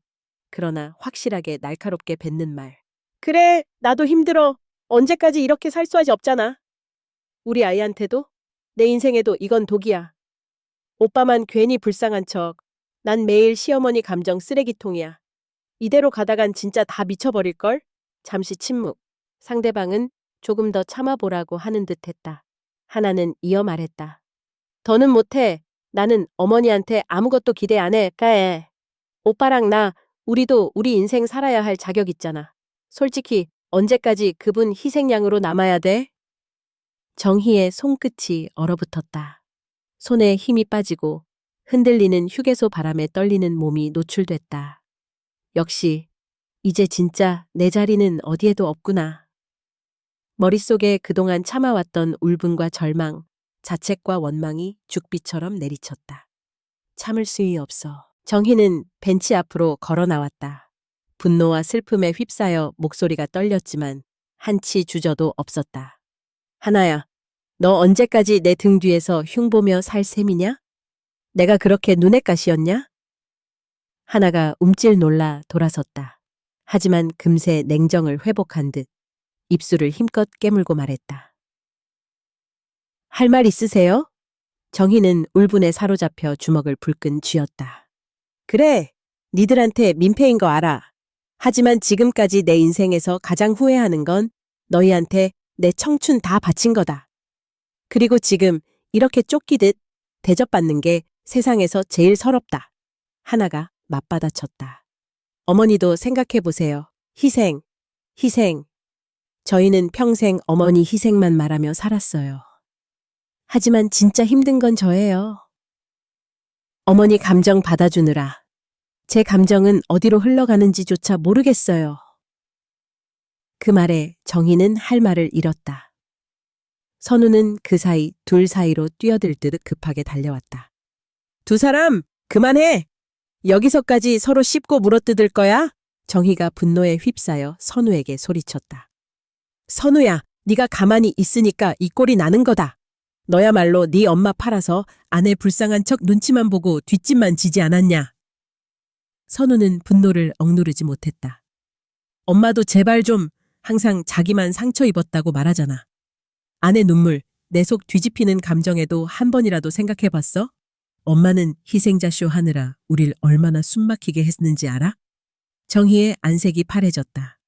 그러나 확실하게 날카롭게 뱉는 말. 그래, 나도 힘들어. 언제까지 이렇게 살 수하지 없잖아. 우리 아이한테도? 내 인생에도 이건 독이야. 오빠만 괜히 불쌍한 척. 난 매일 시어머니 감정 쓰레기통이야. 이대로 가다간 진짜 다 미쳐버릴걸? 잠시 침묵. 상대방은 조금 더 참아보라고 하는 듯 했다. 하나는 이어 말했다. 더는 못해. 나는 어머니한테 아무것도 기대 안 해. 까에. 오빠랑 나, 우리도 우리 인생 살아야 할 자격 있잖아. 솔직히 언제까지 그분 희생양으로 남아야 돼? 정희의 손끝이 얼어붙었다. 손에 힘이 빠지고 흔들리는 휴게소 바람에 떨리는 몸이 노출됐다. 역시 이제 진짜 내 자리는 어디에도 없구나. 머릿속에 그동안 참아왔던 울분과 절망, 자책과 원망이 죽비처럼 내리쳤다. 참을 수위 없어. 정희는 벤치 앞으로 걸어 나왔다. 분노와 슬픔에 휩싸여 목소리가 떨렸지만 한치 주저도 없었다. 하나야, 너 언제까지 내 등 뒤에서 흉보며 살 셈이냐? 내가 그렇게 눈엣 가시였냐? 하나가 움찔 놀라 돌아섰다. 하지만 금세 냉정을 회복한 듯 입술을 힘껏 깨물고 말했다. 할 말 있으세요? 정희는 울분에 사로잡혀 주먹을 불끈 쥐었다. 그래, 니들한테 민폐인 거 알아. 하지만 지금까지 내 인생에서 가장 후회하는 건 너희한테 내 청춘 다 바친 거다. 그리고 지금 이렇게 쫓기듯 대접받는 게 세상에서 제일 서럽다. 하나가 맞받아쳤다. 어머니도 생각해보세요. 희생, 희생. 저희는 평생 어머니 희생만 말하며 살았어요. 하지만 진짜 힘든 건 저예요. 어머니 감정 받아주느라 제 감정은 어디로 흘러가는지조차 모르겠어요. 그 말에 정희는 할 말을 잃었다. 선우는 그 사이 둘 사이로 뛰어들듯 급하게 달려왔다. 두 사람 그만해! 여기서까지 서로 씹고 물어뜯을 거야? 정희가 분노에 휩싸여 선우에게 소리쳤다. 선우야, 네가 가만히 있으니까 이 꼴이 나는 거다. 너야말로 네 엄마 팔아서 아내 불쌍한 척 눈치만 보고 뒷짐만 지지 않았냐. 선우는 분노를 억누르지 못했다. 엄마도 제발 좀 항상 자기만 상처 입었다고 말하잖아. 아내 눈물, 내 속 뒤집히는 감정에도 한 번이라도 생각해봤어? 엄마는 희생자쇼 하느라 우릴 얼마나 숨막히게 했는지 알아? 정희의 안색이 파래졌다.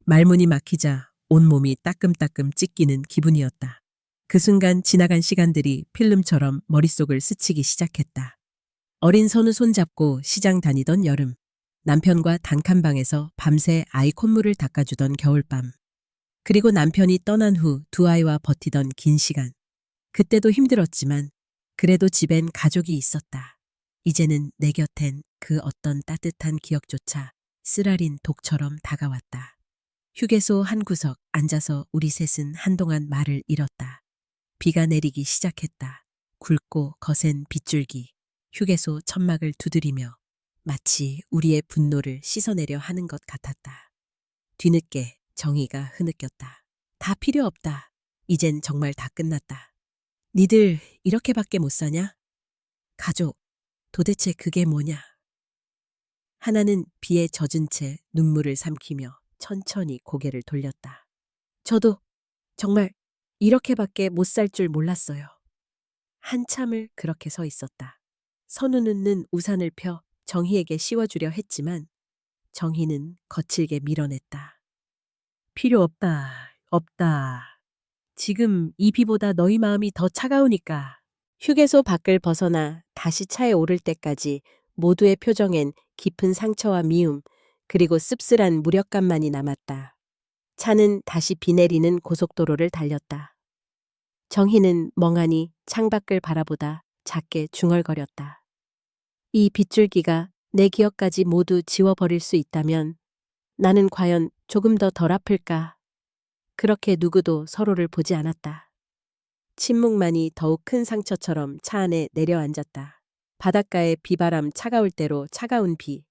말문이 막히자 온몸이 따끔따끔 찢기는 기분이었다. 그 순간 지나간 시간들이 필름처럼 머릿속을 스치기 시작했다. 어린 선우 손잡고 시장 다니던 여름. 남편과 단칸방에서 밤새 아이 콧물을 닦아주던 겨울밤. 그리고 남편이 떠난 후 두 아이와 버티던 긴 시간. 그때도 힘들었지만 그래도 집엔 가족이 있었다. 이제는 내 곁엔 그 어떤 따뜻한 기억조차 쓰라린 독처럼 다가왔다. 휴게소 한 구석 앉아서 우리 셋은 한동안 말을 잃었다. 비가 내리기 시작했다. 굵고 거센 빗줄기. 휴게소 천막을 두드리며 마치 우리의 분노를 씻어내려 하는 것 같았다. 뒤늦게 정희가 흐느꼈다. 다 필요 없다. 이젠 정말 다 끝났다. 니들 이렇게밖에 못 사냐? 가족, 도대체 그게 뭐냐? 하나는 비에 젖은 채 눈물을 삼키며 천천히 고개를 돌렸다. 저도 정말 이렇게밖에 못 살 줄 몰랐어요. 한참을 그렇게 서 있었다. 선우는 우산을 펴 정희에게 씌워주려 했지만 정희는 거칠게 밀어냈다. 필요 없다. 없다. 지금 이 비보다 너희 마음이 더 차가우니까. 휴게소 밖을 벗어나 다시 차에 오를 때까지 모두의 표정엔 깊은 상처와 미움, 그리고 씁쓸한 무력감만이 남았다. 차는 다시 비 내리는 고속도로를 달렸다. 정희는 멍하니 창밖을 바라보다 작게 중얼거렸다. 이 빗줄기가 내 기억까지 모두 지워버릴 수 있다면 나는 과연 조금 더 덜 아플까? 그렇게 누구도 서로를 보지 않았다. 침묵만이 더욱 큰 상처처럼 차 안에 내려앉았다. 바닷가의 비바람 차가울 대로 차가운 비,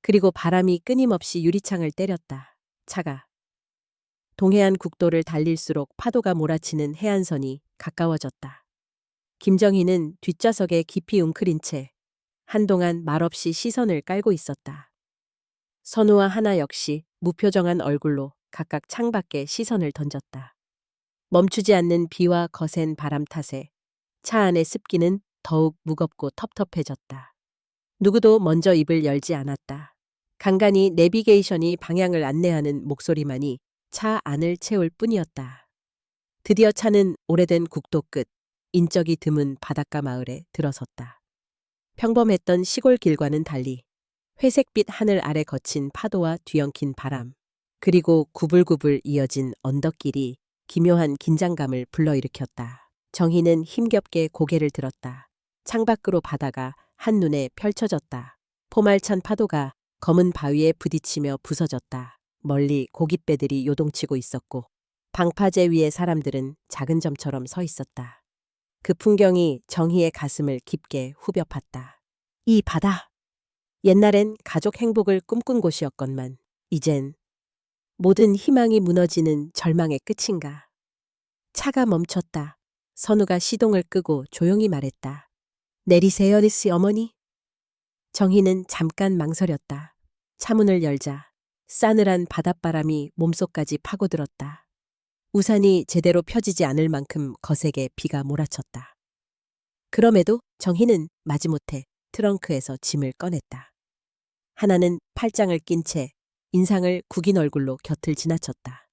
그리고 바람이 끊임없이 유리창을 때렸다. 차가 동해안 국도를 달릴수록 파도가 몰아치는 해안선이 가까워졌다. 김정희는 뒷좌석에 깊이 웅크린 채 한동안 말없이 시선을 깔고 있었다. 선우와 하나 역시 무표정한 얼굴로 각각 창밖에 시선을 던졌다. 멈추지 않는 비와 거센 바람 탓에 차 안의 습기는 더욱 무겁고 텁텁해졌다. 누구도 먼저 입을 열지 않았다. 간간히 내비게이션이 방향을 안내하는 목소리만이 차 안을 채울 뿐이었다. 드디어 차는 오래된 국도 끝, 인적이 드문 바닷가 마을에 들어섰다. 평범했던 시골 길과는 달리 회색빛 하늘 아래 거친 파도와 뒤엉킨 바람, 그리고 구불구불 이어진 언덕길이 기묘한 긴장감을 불러일으켰다. 정희는 힘겹게 고개를 들었다. 창밖으로 바다가 한눈에 펼쳐졌다. 포말찬 파도가 검은 바위에 부딪히며 부서졌다. 멀리 고깃배들이 요동치고 있었고 방파제 위에 사람들은 작은 점처럼 서 있었다. 그 풍경이 정희의 가슴을 깊게 후벼 팠다. 이 바다! 옛날엔 가족 행복을 꿈꾼 곳이었건만 이젠 모든 희망이 무너지는 절망의 끝인가. 차가 멈췄다. 선우가 시동을 끄고 조용히 말했다. 내리세요, 리스 어머니. 정희는 잠깐 망설였다. 차문을 열자 싸늘한 바닷바람이 몸속까지 파고들었다. 우산이 제대로 펴지지 않을 만큼 거세게 비가 몰아쳤다. 그럼에도 정희는 마지못해 트렁크에서 짐을 꺼냈다. 하나는 팔짱을 낀 채 인상을 구긴 얼굴로 곁을 지나쳤다.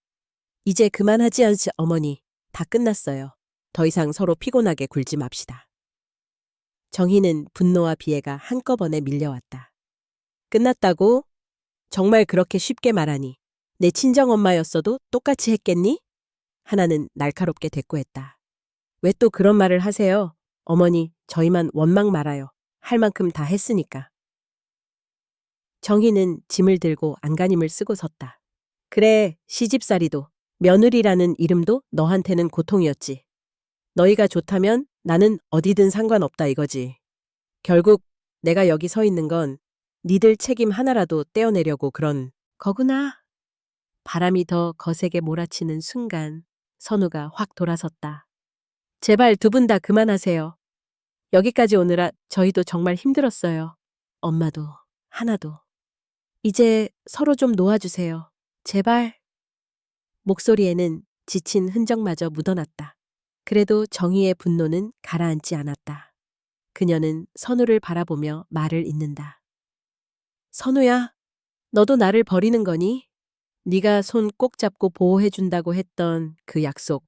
이제 그만하지 않으시 어머니. 다 끝났어요. 더 이상 서로 피곤하게 굴지 맙시다. 정희는 분노와 비애가 한꺼번에 밀려왔다. 끝났다고? 정말 그렇게 쉽게 말하니 내 친정엄마였어도 똑같이 했겠니? 하나는 날카롭게 대꾸했다. 왜 또 그런 말을 하세요? 어머니, 저희만 원망 말아요. 할 만큼 다 했으니까. 정희는 짐을 들고 안간힘을 쓰고 섰다. 그래, 시집살이도, 며느리라는 이름도 너한테는 고통이었지. 너희가 좋다면 나는 어디든 상관없다 이거지. 결국 내가 여기 서 있는 건 니들 책임 하나라도 떼어내려고 그런 거구나. 바람이 더 거세게 몰아치는 순간 선우가 확 돌아섰다. 제발 두 분 다 그만하세요. 여기까지 오느라 저희도 정말 힘들었어요. 엄마도, 하나도. 이제 서로 좀 놓아주세요. 제발. 목소리에는 지친 흔적마저 묻어났다. 그래도 정희의 분노는 가라앉지 않았다. 그녀는 선우를 바라보며 말을 잇는다. 선우야, 너도 나를 버리는 거니? 네가 손 꼭 잡고 보호해준다고 했던 그 약속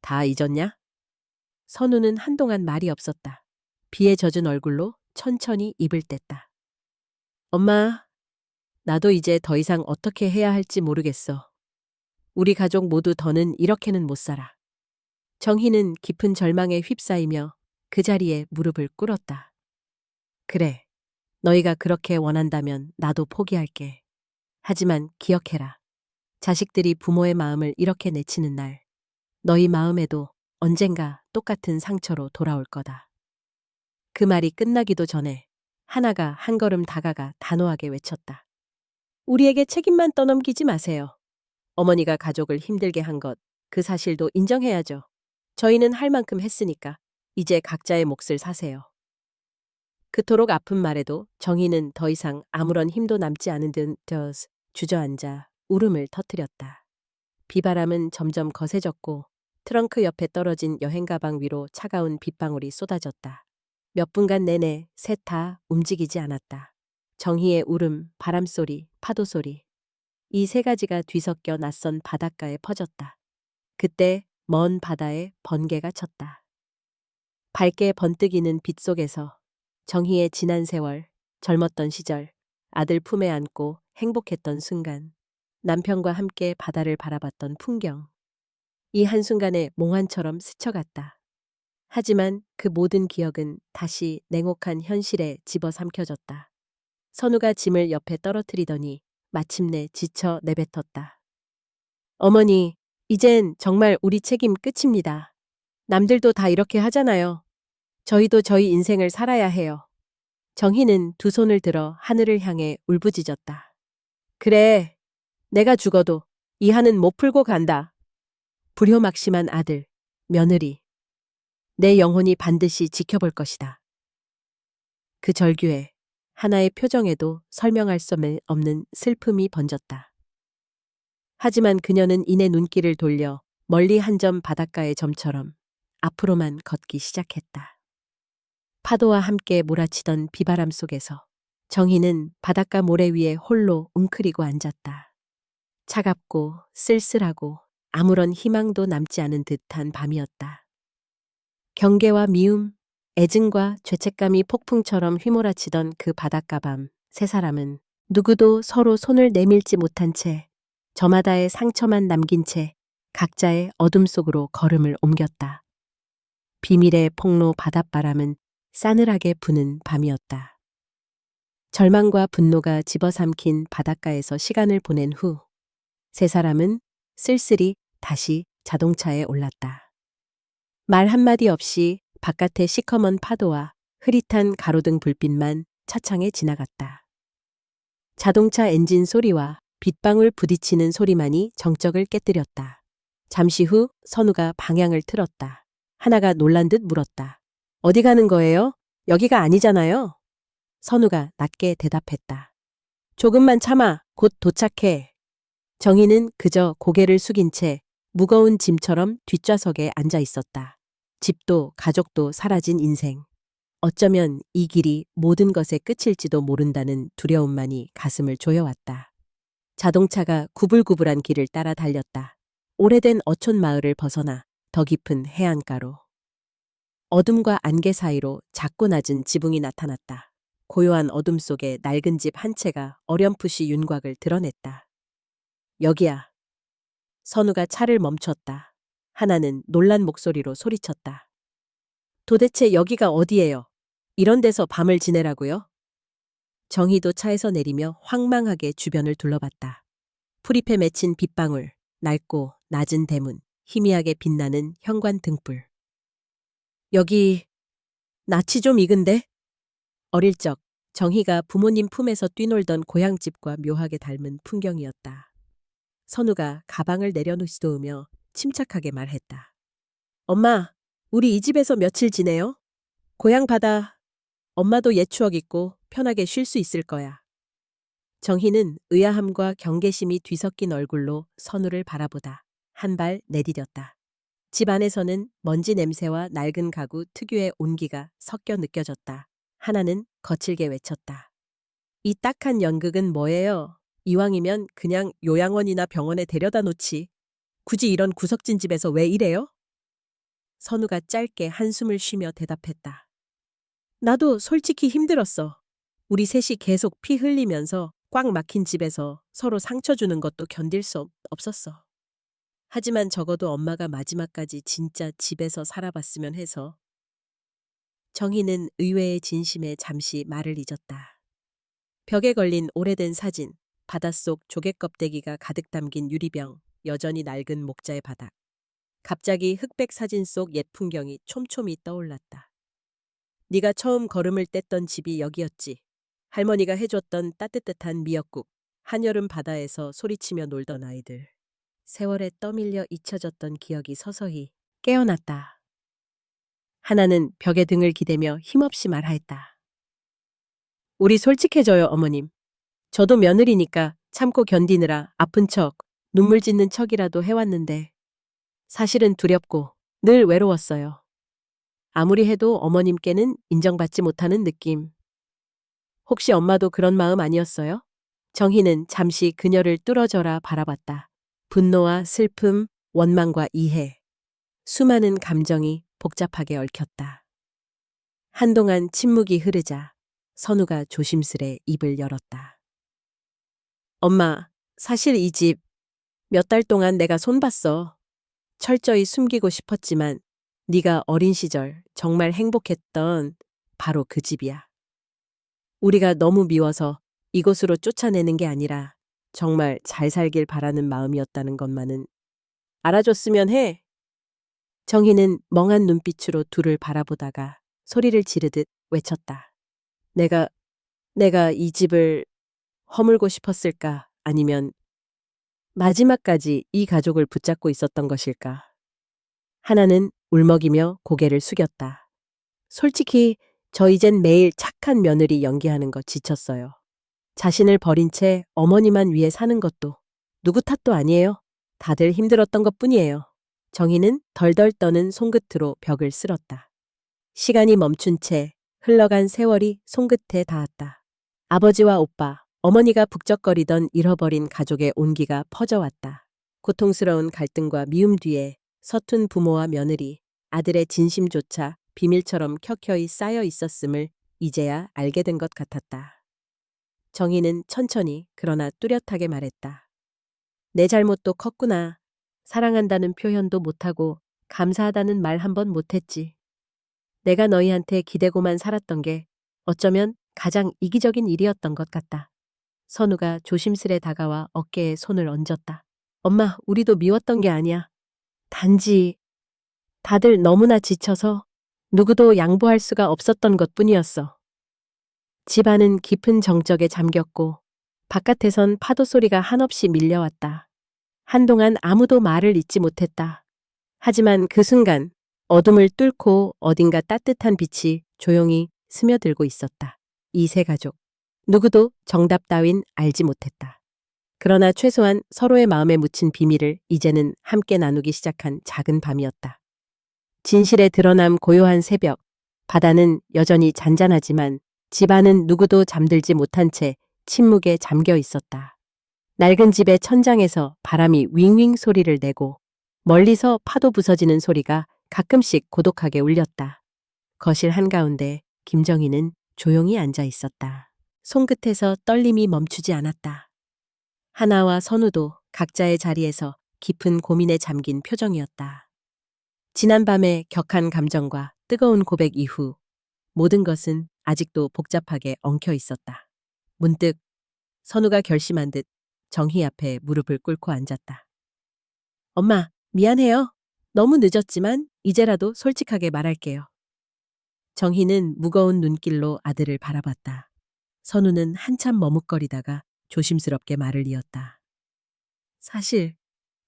다 잊었냐? 선우는 한동안 말이 없었다. 비에 젖은 얼굴로 천천히 입을 뗐다. 엄마, 나도 이제 더 이상 어떻게 해야 할지 모르겠어. 우리 가족 모두 더는 이렇게는 못 살아. 정희는 깊은 절망에 휩싸이며 그 자리에 무릎을 꿇었다. 그래, 너희가 그렇게 원한다면 나도 포기할게. 하지만 기억해라. 자식들이 부모의 마음을 이렇게 내치는 날, 너희 마음에도 언젠가 똑같은 상처로 돌아올 거다. 그 말이 끝나기도 전에 하나가 한 걸음 다가가 단호하게 외쳤다. 우리에게 책임만 떠넘기지 마세요. 어머니가 가족을 힘들게 한 것, 그 사실도 인정해야죠. 저희는 할 만큼 했으니까 이제 각자의 몫을 사세요. 그토록 아픈 말에도 정희는 더 이상 아무런 힘도 남지 않은 듯 주저앉아 울음을 터뜨렸다. 비바람은 점점 거세졌고 트렁크 옆에 떨어진 여행 가방 위로 차가운 빗방울이 쏟아졌다. 몇 분간 내내 셋 다 움직이지 않았다. 정희의 울음, 바람소리, 파도소리. 이 세 가지가 뒤섞여 낯선 바닷가에 퍼졌다. 그때 먼 바다에 번개가 쳤다. 밝게 번뜩이는 빛 속에서 정희의 지난 세월, 젊었던 시절, 아들 품에 안고 행복했던 순간, 남편과 함께 바다를 바라봤던 풍경. 이 한순간에 몽환처럼 스쳐갔다. 하지만 그 모든 기억은 다시 냉혹한 현실에 집어삼켜졌다. 선우가 짐을 옆에 떨어뜨리더니 마침내 지쳐 내뱉었다. 어머니, 이젠 정말 우리 책임 끝입니다. 남들도 다 이렇게 하잖아요. 저희도 저희 인생을 살아야 해요. 정희는 두 손을 들어 하늘을 향해 울부짖었다. 그래, 내가 죽어도 이 한은 못 풀고 간다. 불효막심한 아들, 며느리. 내 영혼이 반드시 지켜볼 것이다. 그 절규에 하나의 표정에도 설명할 수 없는 슬픔이 번졌다. 하지만 그녀는 이내 눈길을 돌려 멀리 한 점 바닷가의 점처럼 앞으로만 걷기 시작했다. 파도와 함께 몰아치던 비바람 속에서 정희는 바닷가 모래 위에 홀로 웅크리고 앉았다. 차갑고 쓸쓸하고 아무런 희망도 남지 않은 듯한 밤이었다. 경계와 미움, 애증과 죄책감이 폭풍처럼 휘몰아치던 그 바닷가 밤, 세 사람은 누구도 서로 손을 내밀지 못한 채 저마다의 상처만 남긴 채 각자의 어둠 속으로 걸음을 옮겼다. 비밀의 폭로 바닷바람은 싸늘하게 부는 밤이었다. 절망과 분노가 집어삼킨 바닷가에서 시간을 보낸 후 세 사람은 쓸쓸히 다시 자동차에 올랐다. 말 한마디 없이 바깥의 시커먼 파도와 흐릿한 가로등 불빛만 차창에 지나갔다. 자동차 엔진 소리와 빗방울 부딪히는 소리만이 정적을 깨뜨렸다. 잠시 후 선우가 방향을 틀었다. 하나가 놀란 듯 물었다. 어디 가는 거예요? 여기가 아니잖아요. 선우가 낮게 대답했다. 조금만 참아, 곧 도착해. 정희는 그저 고개를 숙인 채 무거운 짐처럼 뒷좌석에 앉아 있었다. 집도 가족도 사라진 인생. 어쩌면 이 길이 모든 것의 끝일지도 모른다는 두려움만이 가슴을 조여왔다. 자동차가 구불구불한 길을 따라 달렸다. 오래된 어촌 마을을 벗어나 더 깊은 해안가로. 어둠과 안개 사이로 작고 낮은 지붕이 나타났다. 고요한 어둠 속에 낡은 집 한 채가 어렴풋이 윤곽을 드러냈다. 여기야. 선우가 차를 멈췄다. 하나는 놀란 목소리로 소리쳤다. 도대체 여기가 어디예요? 이런 데서 밤을 지내라고요? 정희도 차에서 내리며 황망하게 주변을 둘러봤다. 풀잎에 맺힌 빗방울, 낡고 낮은 대문, 희미하게 빛나는 현관 등불. 여기 낯이 좀 익은데? 어릴 적 정희가 부모님 품에서 뛰놀던 고향집과 묘하게 닮은 풍경이었다. 선우가 가방을 내려놓으며 침착하게 말했다. 엄마, 우리 이 집에서 며칠 지내요? 고향 바다. 엄마도 옛 추억 있고 편하게 쉴 수 있을 거야. 정희는 의아함과 경계심이 뒤섞인 얼굴로 선우를 바라보다 한 발 내디뎠다. 집 안에서는 먼지 냄새와 낡은 가구 특유의 온기가 섞여 느껴졌다. 하나는 거칠게 외쳤다. 이 딱한 연극은 뭐예요? 이왕이면 그냥 요양원이나 병원에 데려다 놓지. 굳이 이런 구석진 집에서 왜 이래요? 선우가 짧게 한숨을 쉬며 대답했다. 나도 솔직히 힘들었어. 우리 셋이 계속 피 흘리면서 꽉 막힌 집에서 서로 상처 주는 것도 견딜 수 없었어. 하지만 적어도 엄마가 마지막까지 진짜 집에서 살아봤으면 해서. 정희는 의외의 진심에 잠시 말을 잊었다. 벽에 걸린 오래된 사진, 바닷속 조개껍데기가 가득 담긴 유리병, 여전히 낡은 목자의 바닥. 갑자기 흑백 사진 속 옛 풍경이 촘촘히 떠올랐다. 네가 처음 걸음을 뗐던 집이 여기였지. 할머니가 해줬던 따뜻한 미역국, 한여름 바다에서 소리치며 놀던 아이들. 세월에 떠밀려 잊혀졌던 기억이 서서히 깨어났다. 하나는 벽에 등을 기대며 힘없이 말하였다. 우리 솔직해져요, 어머님. 저도 며느리니까 참고 견디느라 아픈 척, 눈물 짓는 척이라도 해왔는데 사실은 두렵고 늘 외로웠어요. 아무리 해도 어머님께는 인정받지 못하는 느낌. 혹시 엄마도 그런 마음 아니었어요? 정희는 잠시 그녀를 뚫어져라 바라봤다. 분노와 슬픔, 원망과 이해. 수많은 감정이 복잡하게 얽혔다. 한동안 침묵이 흐르자 선우가 조심스레 입을 열었다. 엄마, 사실 이 집 몇 달 동안 내가 손봤어. 철저히 숨기고 싶었지만 네가 어린 시절 정말 행복했던 바로 그 집이야. 우리가 너무 미워서 이곳으로 쫓아내는 게 아니라 정말 잘 살길 바라는 마음이었다는 것만은 알아줬으면 해. 정희는 멍한 눈빛으로 둘을 바라보다가 소리를 지르듯 외쳤다. 내가 이 집을 허물고 싶었을까? 아니면 마지막까지 이 가족을 붙잡고 있었던 것일까? 하나는 울먹이며 고개를 숙였다. 솔직히 저 이젠 매일 착한 며느리 연기하는 거 지쳤어요. 자신을 버린 채 어머니만 위해 사는 것도 누구 탓도 아니에요. 다들 힘들었던 것뿐이에요. 정희는 덜덜 떠는 손끝으로 벽을 쓸었다. 시간이 멈춘 채 흘러간 세월이 손끝에 닿았다. 아버지와 오빠, 어머니가 북적거리던 잃어버린 가족의 온기가 퍼져왔다. 고통스러운 갈등과 미움 뒤에 서툰 부모와 며느리, 아들의 진심조차 비밀처럼 켜켜이 쌓여 있었음을 이제야 알게 된 것 같았다. 정희는 천천히 그러나 뚜렷하게 말했다. 내 잘못도 컸구나. 사랑한다는 표현도 못하고 감사하다는 말 한 번 못했지. 내가 너희한테 기대고만 살았던 게 어쩌면 가장 이기적인 일이었던 것 같다. 선우가 조심스레 다가와 어깨에 손을 얹었다. 엄마, 우리도 미웠던 게 아니야. 단지 다들 너무나 지쳐서 누구도 양보할 수가 없었던 것뿐이었어. 집안은 깊은 정적에 잠겼고 바깥에선 파도 소리가 한없이 밀려왔다. 한동안 아무도 말을 잇지 못했다. 하지만 그 순간 어둠을 뚫고 어딘가 따뜻한 빛이 조용히 스며들고 있었다. 이 세 가족. 누구도 정답 따윈 알지 못했다. 그러나 최소한 서로의 마음에 묻힌 비밀을 이제는 함께 나누기 시작한 작은 밤이었다. 진실에 드러남 고요한 새벽. 바다는 여전히 잔잔하지만 집안은 누구도 잠들지 못한 채 침묵에 잠겨 있었다. 낡은 집의 천장에서 바람이 윙윙 소리를 내고 멀리서 파도 부서지는 소리가 가끔씩 고독하게 울렸다. 거실 한가운데 김정희는 조용히 앉아 있었다. 손끝에서 떨림이 멈추지 않았다. 하나와 선우도 각자의 자리에서 깊은 고민에 잠긴 표정이었다. 지난밤의 격한 감정과 뜨거운 고백 이후 모든 것은 아직도 복잡하게 엉켜 있었다. 문득 선우가 결심한 듯 정희 앞에 무릎을 꿇고 앉았다. 엄마, 미안해요. 너무 늦었지만 이제라도 솔직하게 말할게요. 정희는 무거운 눈길로 아들을 바라봤다. 선우는 한참 머뭇거리다가 조심스럽게 말을 이었다. 사실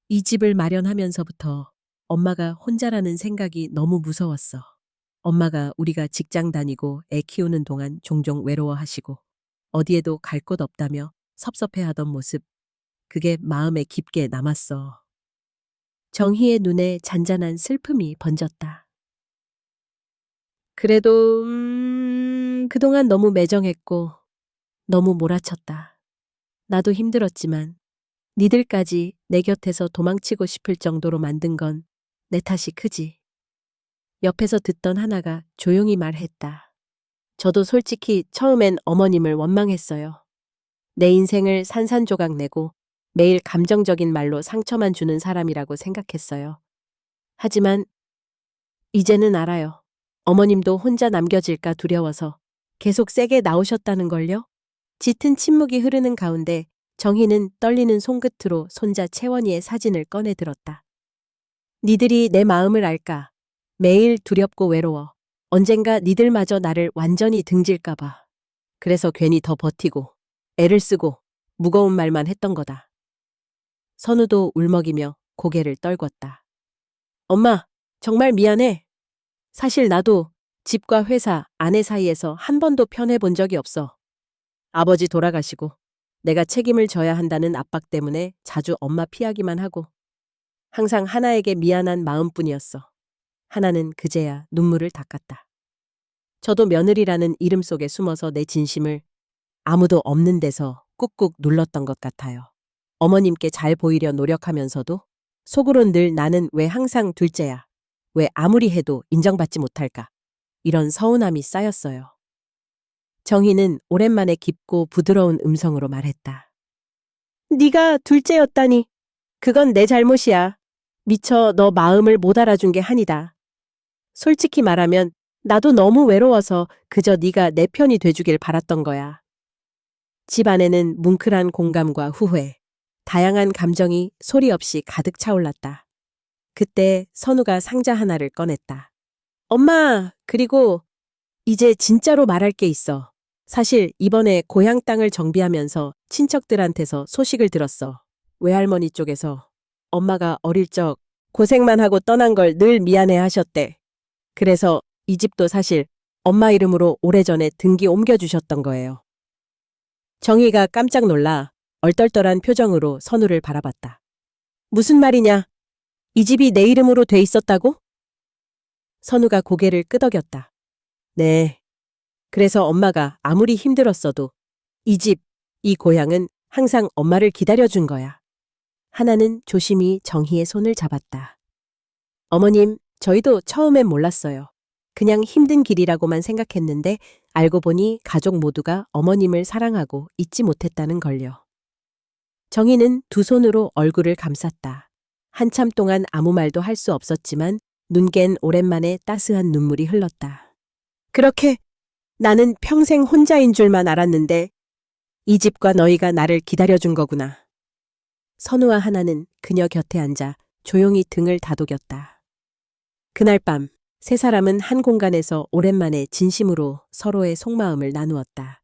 이 집을 마련하면서부터 엄마가 혼자라는 생각이 너무 무서웠어. 엄마가 우리가 직장 다니고 애 키우는 동안 종종 외로워하시고 어디에도 갈 곳 없다며 섭섭해하던 모습, 그게 마음에 깊게 남았어. 정희의 눈에 잔잔한 슬픔이 번졌다. 그래도 그동안 너무 매정했고 너무 몰아쳤다. 나도 힘들었지만 니들까지 내 곁에서 도망치고 싶을 정도로 만든 건 내 탓이 크지. 옆에서 듣던 하나가 조용히 말했다. 저도 솔직히 처음엔 어머님을 원망했어요. 내 인생을 산산조각 내고 매일 감정적인 말로 상처만 주는 사람이라고 생각했어요. 하지만 이제는 알아요. 어머님도 혼자 남겨질까 두려워서 계속 세게 나오셨다는 걸요. 짙은 침묵이 흐르는 가운데 정희는 떨리는 손끝으로 손자 채원이의 사진을 꺼내 들었다. 니들이 내 마음을 알까? 매일 두렵고 외로워. 언젠가 니들마저 나를 완전히 등질까 봐. 그래서 괜히 더 버티고 애를 쓰고 무거운 말만 했던 거다. 선우도 울먹이며 고개를 떨궜다. 엄마, 정말 미안해. 사실 나도 집과 회사, 아내 사이에서 한 번도 편해본 적이 없어. 아버지 돌아가시고 내가 책임을 져야 한다는 압박 때문에 자주 엄마 피하기만 하고 항상 하나에게 미안한 마음뿐이었어. 하나는 그제야 눈물을 닦았다. 저도 며느리라는 이름 속에 숨어서 내 진심을 아무도 없는 데서 꾹꾹 눌렀던 것 같아요. 어머님께 잘 보이려 노력하면서도 속으론 늘 나는 왜 항상 둘째야? 왜 아무리 해도 인정받지 못할까? 이런 서운함이 쌓였어요. 정희는 오랜만에 깊고 부드러운 음성으로 말했다. 네가 둘째였다니. 그건 내 잘못이야. 미처 너 마음을 못 알아준 게 한이다. 솔직히 말하면 나도 너무 외로워서 그저 네가 내 편이 돼주길 바랐던 거야. 집 안에는 뭉클한 공감과 후회, 다양한 감정이 소리 없이 가득 차올랐다. 그때 선우가 상자 하나를 꺼냈다. 엄마, 그리고 이제 진짜로 말할 게 있어. 사실 이번에 고향 땅을 정비하면서 친척들한테서 소식을 들었어. 외할머니 쪽에서 엄마가 어릴 적 고생만 하고 떠난 걸 늘 미안해 하셨대. 그래서 이 집도 사실 엄마 이름으로 오래전에 등기 옮겨주셨던 거예요. 정희가 깜짝 놀라 얼떨떨한 표정으로 선우를 바라봤다. 무슨 말이냐? 이 집이 내 이름으로 돼 있었다고? 선우가 고개를 끄덕였다. 네. 그래서 엄마가 아무리 힘들었어도 이 집, 이 고향은 항상 엄마를 기다려준 거야. 하나는 조심히 정희의 손을 잡았다. 어머님, 저희도 처음엔 몰랐어요. 그냥 힘든 길이라고만 생각했는데 알고 보니 가족 모두가 어머님을 사랑하고 잊지 못했다는 걸요. 정희는 두 손으로 얼굴을 감쌌다. 한참 동안 아무 말도 할 수 없었지만 눈�갠� 오랜만에 따스한 눈물이 흘렀다. 그렇게 나는 평생 혼자인 줄만 알았는데 이 집과 너희가 나를 기다려준 거구나. 선우와 하나는 그녀 곁에 앉아 조용히 등을 다독였다. 그날 밤 세 사람은 한 공간에서 오랜만에 진심으로 서로의 속마음을 나누었다.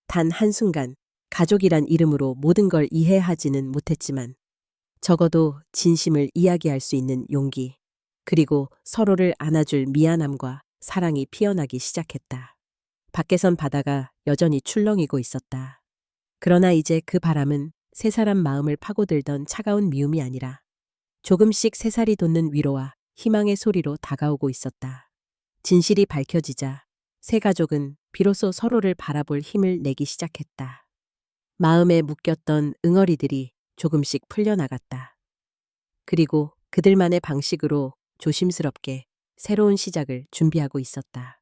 단 한순간 가족이란 이름으로 모든 걸 이해하지는 못했지만 적어도 진심을 이야기할 수 있는 용기, 그리고 서로를 안아줄 미안함과 사랑이 피어나기 시작했다. 밖에선 바다가 여전히 출렁이고 있었다. 그러나 이제 그 바람은 세 사람 마음을 파고들던 차가운 미움이 아니라 조금씩 새살이 돋는 위로와 희망의 소리로 다가오고 있었다. 진실이 밝혀지자 세 가족은 비로소 서로를 바라볼 힘을 내기 시작했다. 마음에 묶였던 응어리들이 조금씩 풀려나갔다. 그리고 그들만의 방식으로 조심스럽게 새로운 시작을 준비하고 있었다.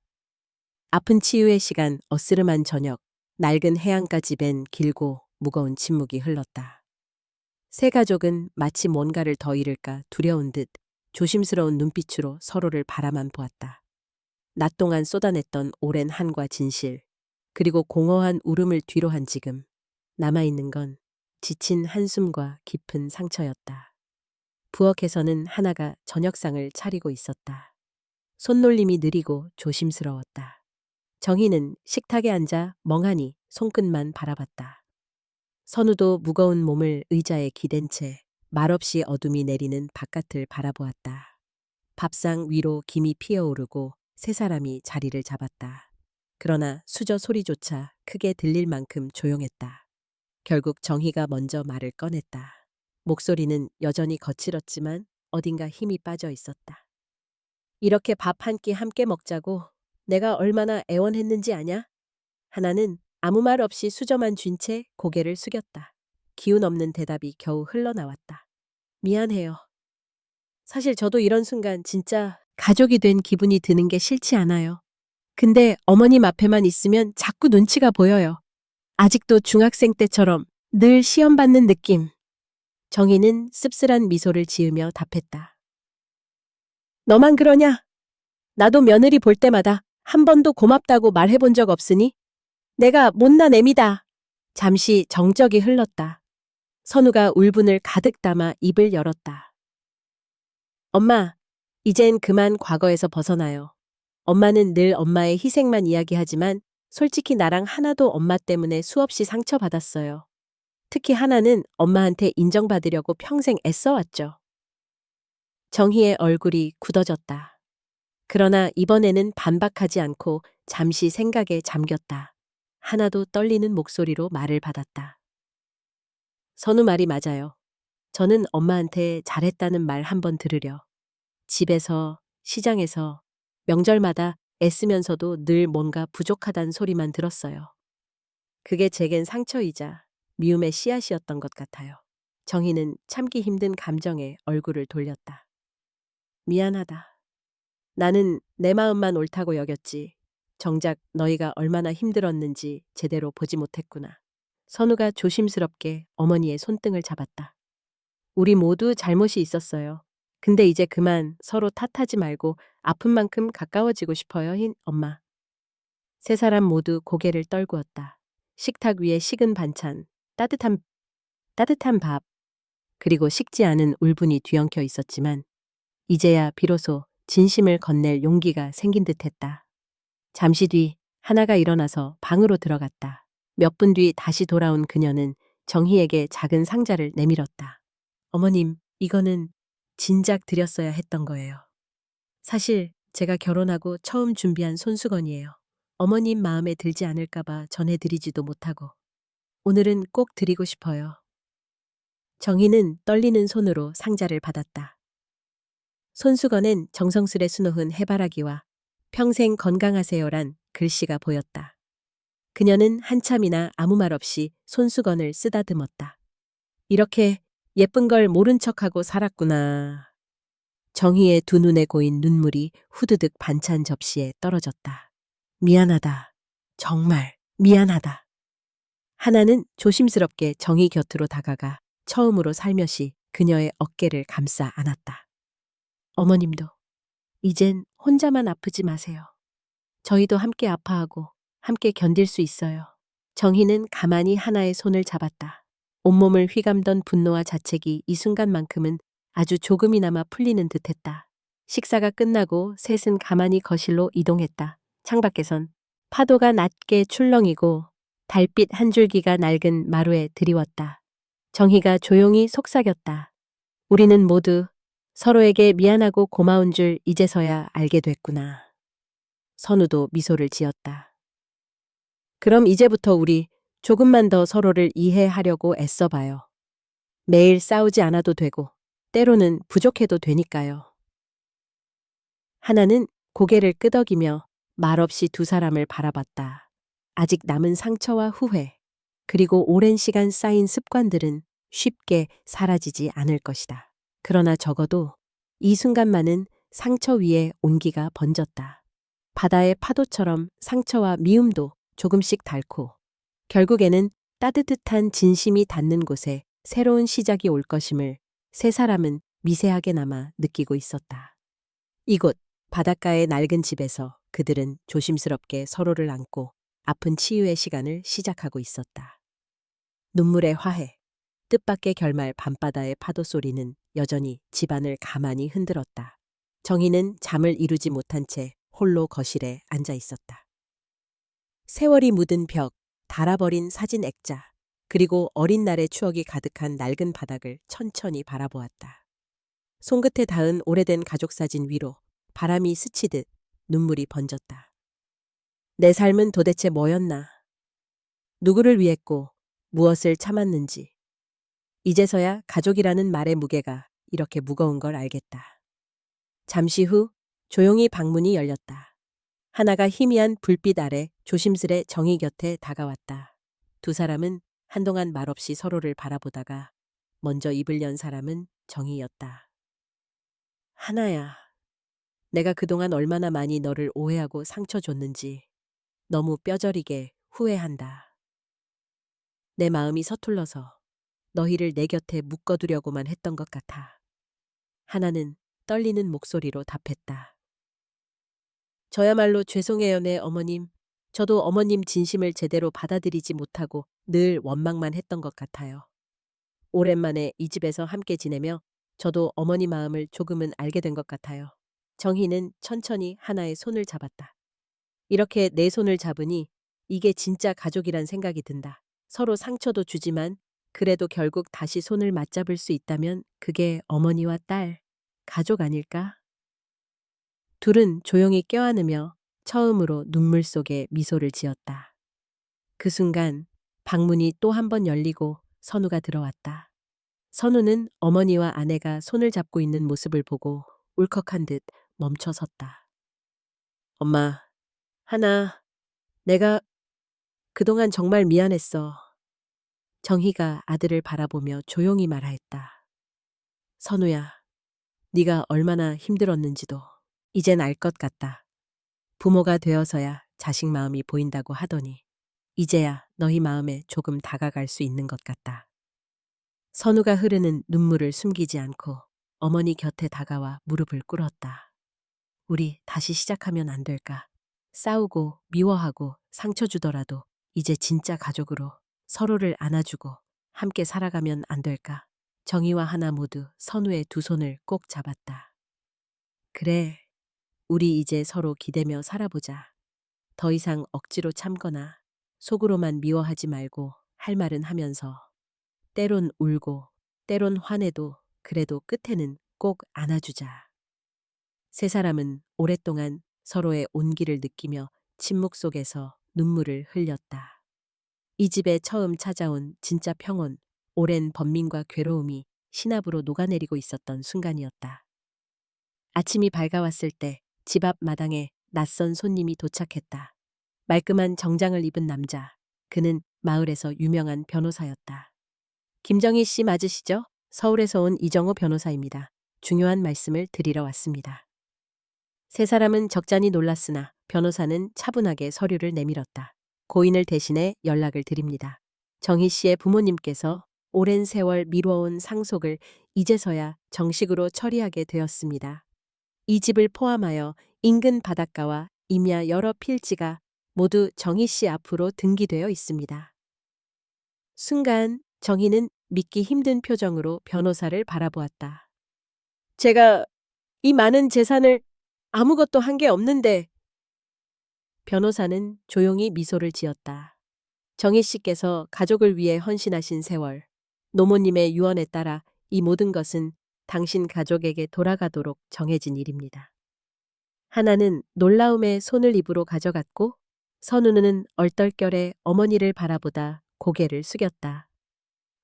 아픈 치유의 시간, 어스름한 저녁, 낡은 해안가지 밴 길고 무거운 침묵이 흘렀다. 세 가족은 마치 뭔가를 더 잃을까 두려운 듯 조심스러운 눈빛으로 서로를 바라만 보았다. 낮 동안 쏟아냈던 오랜 한과 진실, 그리고 공허한 울음을 뒤로 한 지금 남아있는 건 지친 한숨과 깊은 상처였다. 부엌에서는 하나가 저녁상을 차리고 있었다. 손놀림이 느리고 조심스러웠다. 정희는 식탁에 앉아 멍하니 손끝만 바라봤다. 선우도 무거운 몸을 의자에 기댄 채 말없이 어둠이 내리는 바깥을 바라보았다. 밥상 위로 김이 피어오르고 세 사람이 자리를 잡았다. 그러나 수저 소리조차 크게 들릴 만큼 조용했다. 결국 정희가 먼저 말을 꺼냈다. 목소리는 여전히 거칠었지만 어딘가 힘이 빠져 있었다. 이렇게 밥 한 끼 함께 먹자고 내가 얼마나 애원했는지 아냐? 하나는 아무 말 없이 수저만 쥔 채 고개를 숙였다. 기운 없는 대답이 겨우 흘러나왔다. 미안해요. 사실 저도 이런 순간 진짜 가족이 된 기분이 드는 게 싫지 않아요. 근데 어머님 앞에만 있으면 자꾸 눈치가 보여요. 아직도 중학생 때처럼 늘 시험 받는 느낌. 정희는 씁쓸한 미소를 지으며 답했다. 너만 그러냐? 나도 며느리 볼 때마다 한 번도 고맙다고 말해본 적 없으니 내가 못난 애미다. 잠시 정적이 흘렀다. 선우가 울분을 가득 담아 입을 열었다. 엄마, 이젠 그만 과거에서 벗어나요. 엄마는 늘 엄마의 희생만 이야기하지만 솔직히 나랑 하나도 엄마 때문에 수없이 상처받았어요. 특히 하나는 엄마한테 인정받으려고 평생 애써왔죠. 정희의 얼굴이 굳어졌다. 그러나 이번에는 반박하지 않고 잠시 생각에 잠겼다. 하나도 떨리는 목소리로 말을 받았다. 선우 말이 맞아요. 저는 엄마한테 잘했다는 말 한 번 들으려. 집에서, 시장에서, 명절마다 애쓰면서도 늘 뭔가 부족하단 소리만 들었어요. 그게 제겐 상처이자 미움의 씨앗이었던 것 같아요. 정희는 참기 힘든 감정에 얼굴을 돌렸다. 미안하다. 나는 내 마음만 옳다고 여겼지. 정작 너희가 얼마나 힘들었는지 제대로 보지 못했구나. 선우가 조심스럽게 어머니의 손등을 잡았다. 우리 모두 잘못이 있었어요. 근데 이제 그만 서로 탓하지 말고 아픈 만큼 가까워지고 싶어요, 흰 엄마. 세 사람 모두 고개를 떨구었다. 식탁 위에 식은 반찬, 따뜻한 밥, 그리고 식지 않은 울분이 뒤엉켜 있었지만 이제야 비로소 진심을 건넬 용기가 생긴 듯했다. 잠시 뒤 하나가 일어나서 방으로 들어갔다. 몇 분 뒤 다시 돌아온 그녀는 정희에게 작은 상자를 내밀었다. 어머님, 이거는 진작 드렸어야 했던 거예요. 사실 제가 결혼하고 처음 준비한 손수건이에요. 어머님 마음에 들지 않을까봐 전해드리지도 못하고. 오늘은 꼭 드리고 싶어요. 정희는 떨리는 손으로 상자를 받았다. 손수건엔 정성스레 수놓은 해바라기와 평생 건강하세요란 글씨가 보였다. 그녀는 한참이나 아무 말 없이 손수건을 쓰다듬었다. 이렇게 예쁜 걸 모른 척하고 살았구나. 정희의 두 눈에 고인 눈물이 후드득 반찬 접시에 떨어졌다. 미안하다. 정말 미안하다. 하나는 조심스럽게 정희 곁으로 다가가 처음으로 살며시 그녀의 어깨를 감싸 안았다. 어머님도 이젠 혼자만 아프지 마세요. 저희도 함께 아파하고 함께 견딜 수 있어요. 정희는 가만히 하나의 손을 잡았다. 온몸을 휘감던 분노와 자책이 이 순간만큼은 아주 조금이나마 풀리는 듯했다. 식사가 끝나고 셋은 가만히 거실로 이동했다. 창밖에선 파도가 낮게 출렁이고 달빛 한 줄기가 낡은 마루에 드리웠다. 정희가 조용히 속삭였다. 우리는 모두 서로에게 미안하고 고마운 줄 이제서야 알게 됐구나. 선우도 미소를 지었다. 그럼 이제부터 우리 조금만 더 서로를 이해하려고 애써봐요. 매일 싸우지 않아도 되고 때로는 부족해도 되니까요. 하나는 고개를 끄덕이며 말없이 두 사람을 바라봤다. 아직 남은 상처와 후회, 그리고 오랜 시간 쌓인 습관들은 쉽게 사라지지 않을 것이다. 그러나 적어도 이 순간만은 상처 위에 온기가 번졌다. 바다의 파도처럼 상처와 미움도 조금씩 닳고 결국에는 따뜻한 진심이 닿는 곳에 새로운 시작이 올 것임을 세 사람은 미세하게나마 느끼고 있었다. 이곳 바닷가의 낡은 집에서 그들은 조심스럽게 서로를 안고 아픈 치유의 시간을 시작하고 있었다. 눈물의 화해, 뜻밖의 결말 밤바다의 파도 소리는 여전히 집안을 가만히 흔들었다. 정희는 잠을 이루지 못한 채 홀로 거실에 앉아 있었다. 세월이 묻은 벽, 닳아버린 사진 액자, 그리고 어린 날의 추억이 가득한 낡은 바닥을 천천히 바라보았다. 손끝에 닿은 오래된 가족사진 위로 바람이 스치듯 눈물이 번졌다. 내 삶은 도대체 뭐였나? 누구를 위했고 무엇을 참았는지. 이제서야 가족이라는 말의 무게가 이렇게 무거운 걸 알겠다. 잠시 후 조용히 방문이 열렸다. 하나가 희미한 불빛 아래 조심스레 정희 곁에 다가왔다. 두 사람은 한동안 말없이 서로를 바라보다가 먼저 입을 연 사람은 정희였다. 하나야, 내가 그동안 얼마나 많이 너를 오해하고 상처 줬는지 너무 뼈저리게 후회한다. 내 마음이 서툴러서 너희를 내 곁에 묶어두려고만 했던 것 같아. 하나는 떨리는 목소리로 답했다. 저야말로 죄송해요, 네 어머님. 저도 어머님 진심을 제대로 받아들이지 못하고 늘 원망만 했던 것 같아요. 오랜만에 이 집에서 함께 지내며 저도 어머니 마음을 조금은 알게 된 것 같아요. 정희는 천천히 하나의 손을 잡았다. 이렇게 내 손을 잡으니 이게 진짜 가족이란 생각이 든다. 서로 상처도 주지만 그래도 결국 다시 손을 맞잡을 수 있다면 그게 어머니와 딸, 가족 아닐까? 둘은 조용히 껴안으며 처음으로 눈물 속에 미소를 지었다. 그 순간 방문이 또 한 번 열리고 선우가 들어왔다. 선우는 어머니와 아내가 손을 잡고 있는 모습을 보고 울컥한 듯 멈춰 섰다. 엄마, 하나, 내가 그동안 정말 미안했어. 정희가 아들을 바라보며 조용히 말하였다. 선우야, 네가 얼마나 힘들었는지도 이젠 알 것 같다. 부모가 되어서야 자식 마음이 보인다고 하더니 이제야 너희 마음에 조금 다가갈 수 있는 것 같다. 선우가 흐르는 눈물을 숨기지 않고 어머니 곁에 다가와 무릎을 꿇었다. 우리 다시 시작하면 안 될까? 싸우고 미워하고 상처 주더라도 이제 진짜 가족으로 서로를 안아주고 함께 살아가면 안 될까? 정희와 하나 모두 선우의 두 손을 꼭 잡았다. 그래, 우리 이제 서로 기대며 살아보자. 더 이상 억지로 참거나 속으로만 미워하지 말고 할 말은 하면서 때론 울고 때론 화내도 그래도 끝에는 꼭 안아주자. 세 사람은 오랫동안 서로의 온기를 느끼며 침묵 속에서 눈물을 흘렸다. 이 집에 처음 찾아온 진짜 평온, 오랜 번민과 괴로움이 신압으로 녹아내리고 있었던 순간이었다. 아침이 밝아왔을 때 집 앞 마당에 낯선 손님이 도착했다. 말끔한 정장을 입은 남자. 그는 마을에서 유명한 변호사였다. 김정희 씨 맞으시죠? 서울에서 온 이정호 변호사입니다. 중요한 말씀을 드리러 왔습니다. 세 사람은 적잖이 놀랐으나 변호사는 차분하게 서류를 내밀었다. 고인을 대신해 연락을 드립니다. 정희 씨의 부모님께서 오랜 세월 미뤄온 상속을 이제서야 정식으로 처리하게 되었습니다. 이 집을 포함하여 인근 바닷가와 임야 여러 필지가 모두 정희 씨 앞으로 등기되어 있습니다. 순간 정희는 믿기 힘든 표정으로 변호사를 바라보았다. 제가 이 많은 재산을 아무것도 한 게 없는데. 변호사는 조용히 미소를 지었다. 정희 씨께서 가족을 위해 헌신하신 세월, 노모님의 유언에 따라 이 모든 것은 당신 가족에게 돌아가도록 정해진 일입니다. 하나는 놀라움에 손을 입으로 가져갔고 선우는 얼떨결에 어머니를 바라보다 고개를 숙였다.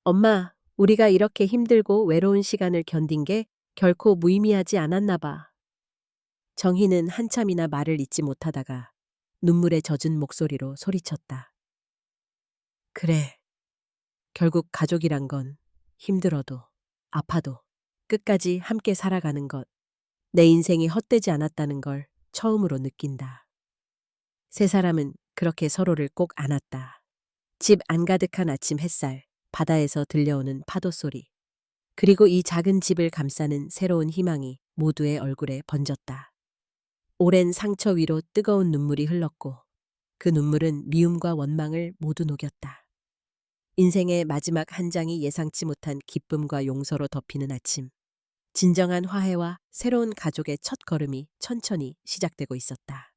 엄마, 우리가 이렇게 힘들고 외로운 시간을 견딘 게 결코 무의미하지 않았나 봐. 정희는 한참이나 말을 잇지 못하다가 눈물에 젖은 목소리로 소리쳤다. 그래, 결국 가족이란 건 힘들어도 아파도 끝까지 함께 살아가는 것, 내 인생이 헛되지 않았다는 걸 처음으로 느낀다. 세 사람은 그렇게 서로를 꼭 안았다. 집 안가득한 아침 햇살, 바다에서 들려오는 파도 소리, 그리고 이 작은 집을 감싸는 새로운 희망이 모두의 얼굴에 번졌다. 오랜 상처 위로 뜨거운 눈물이 흘렀고 그 눈물은 미움과 원망을 모두 녹였다. 인생의 마지막 한 장이 예상치 못한 기쁨과 용서로 덮이는 아침. 진정한 화해와 새로운 가족의 첫 걸음이 천천히 시작되고 있었다.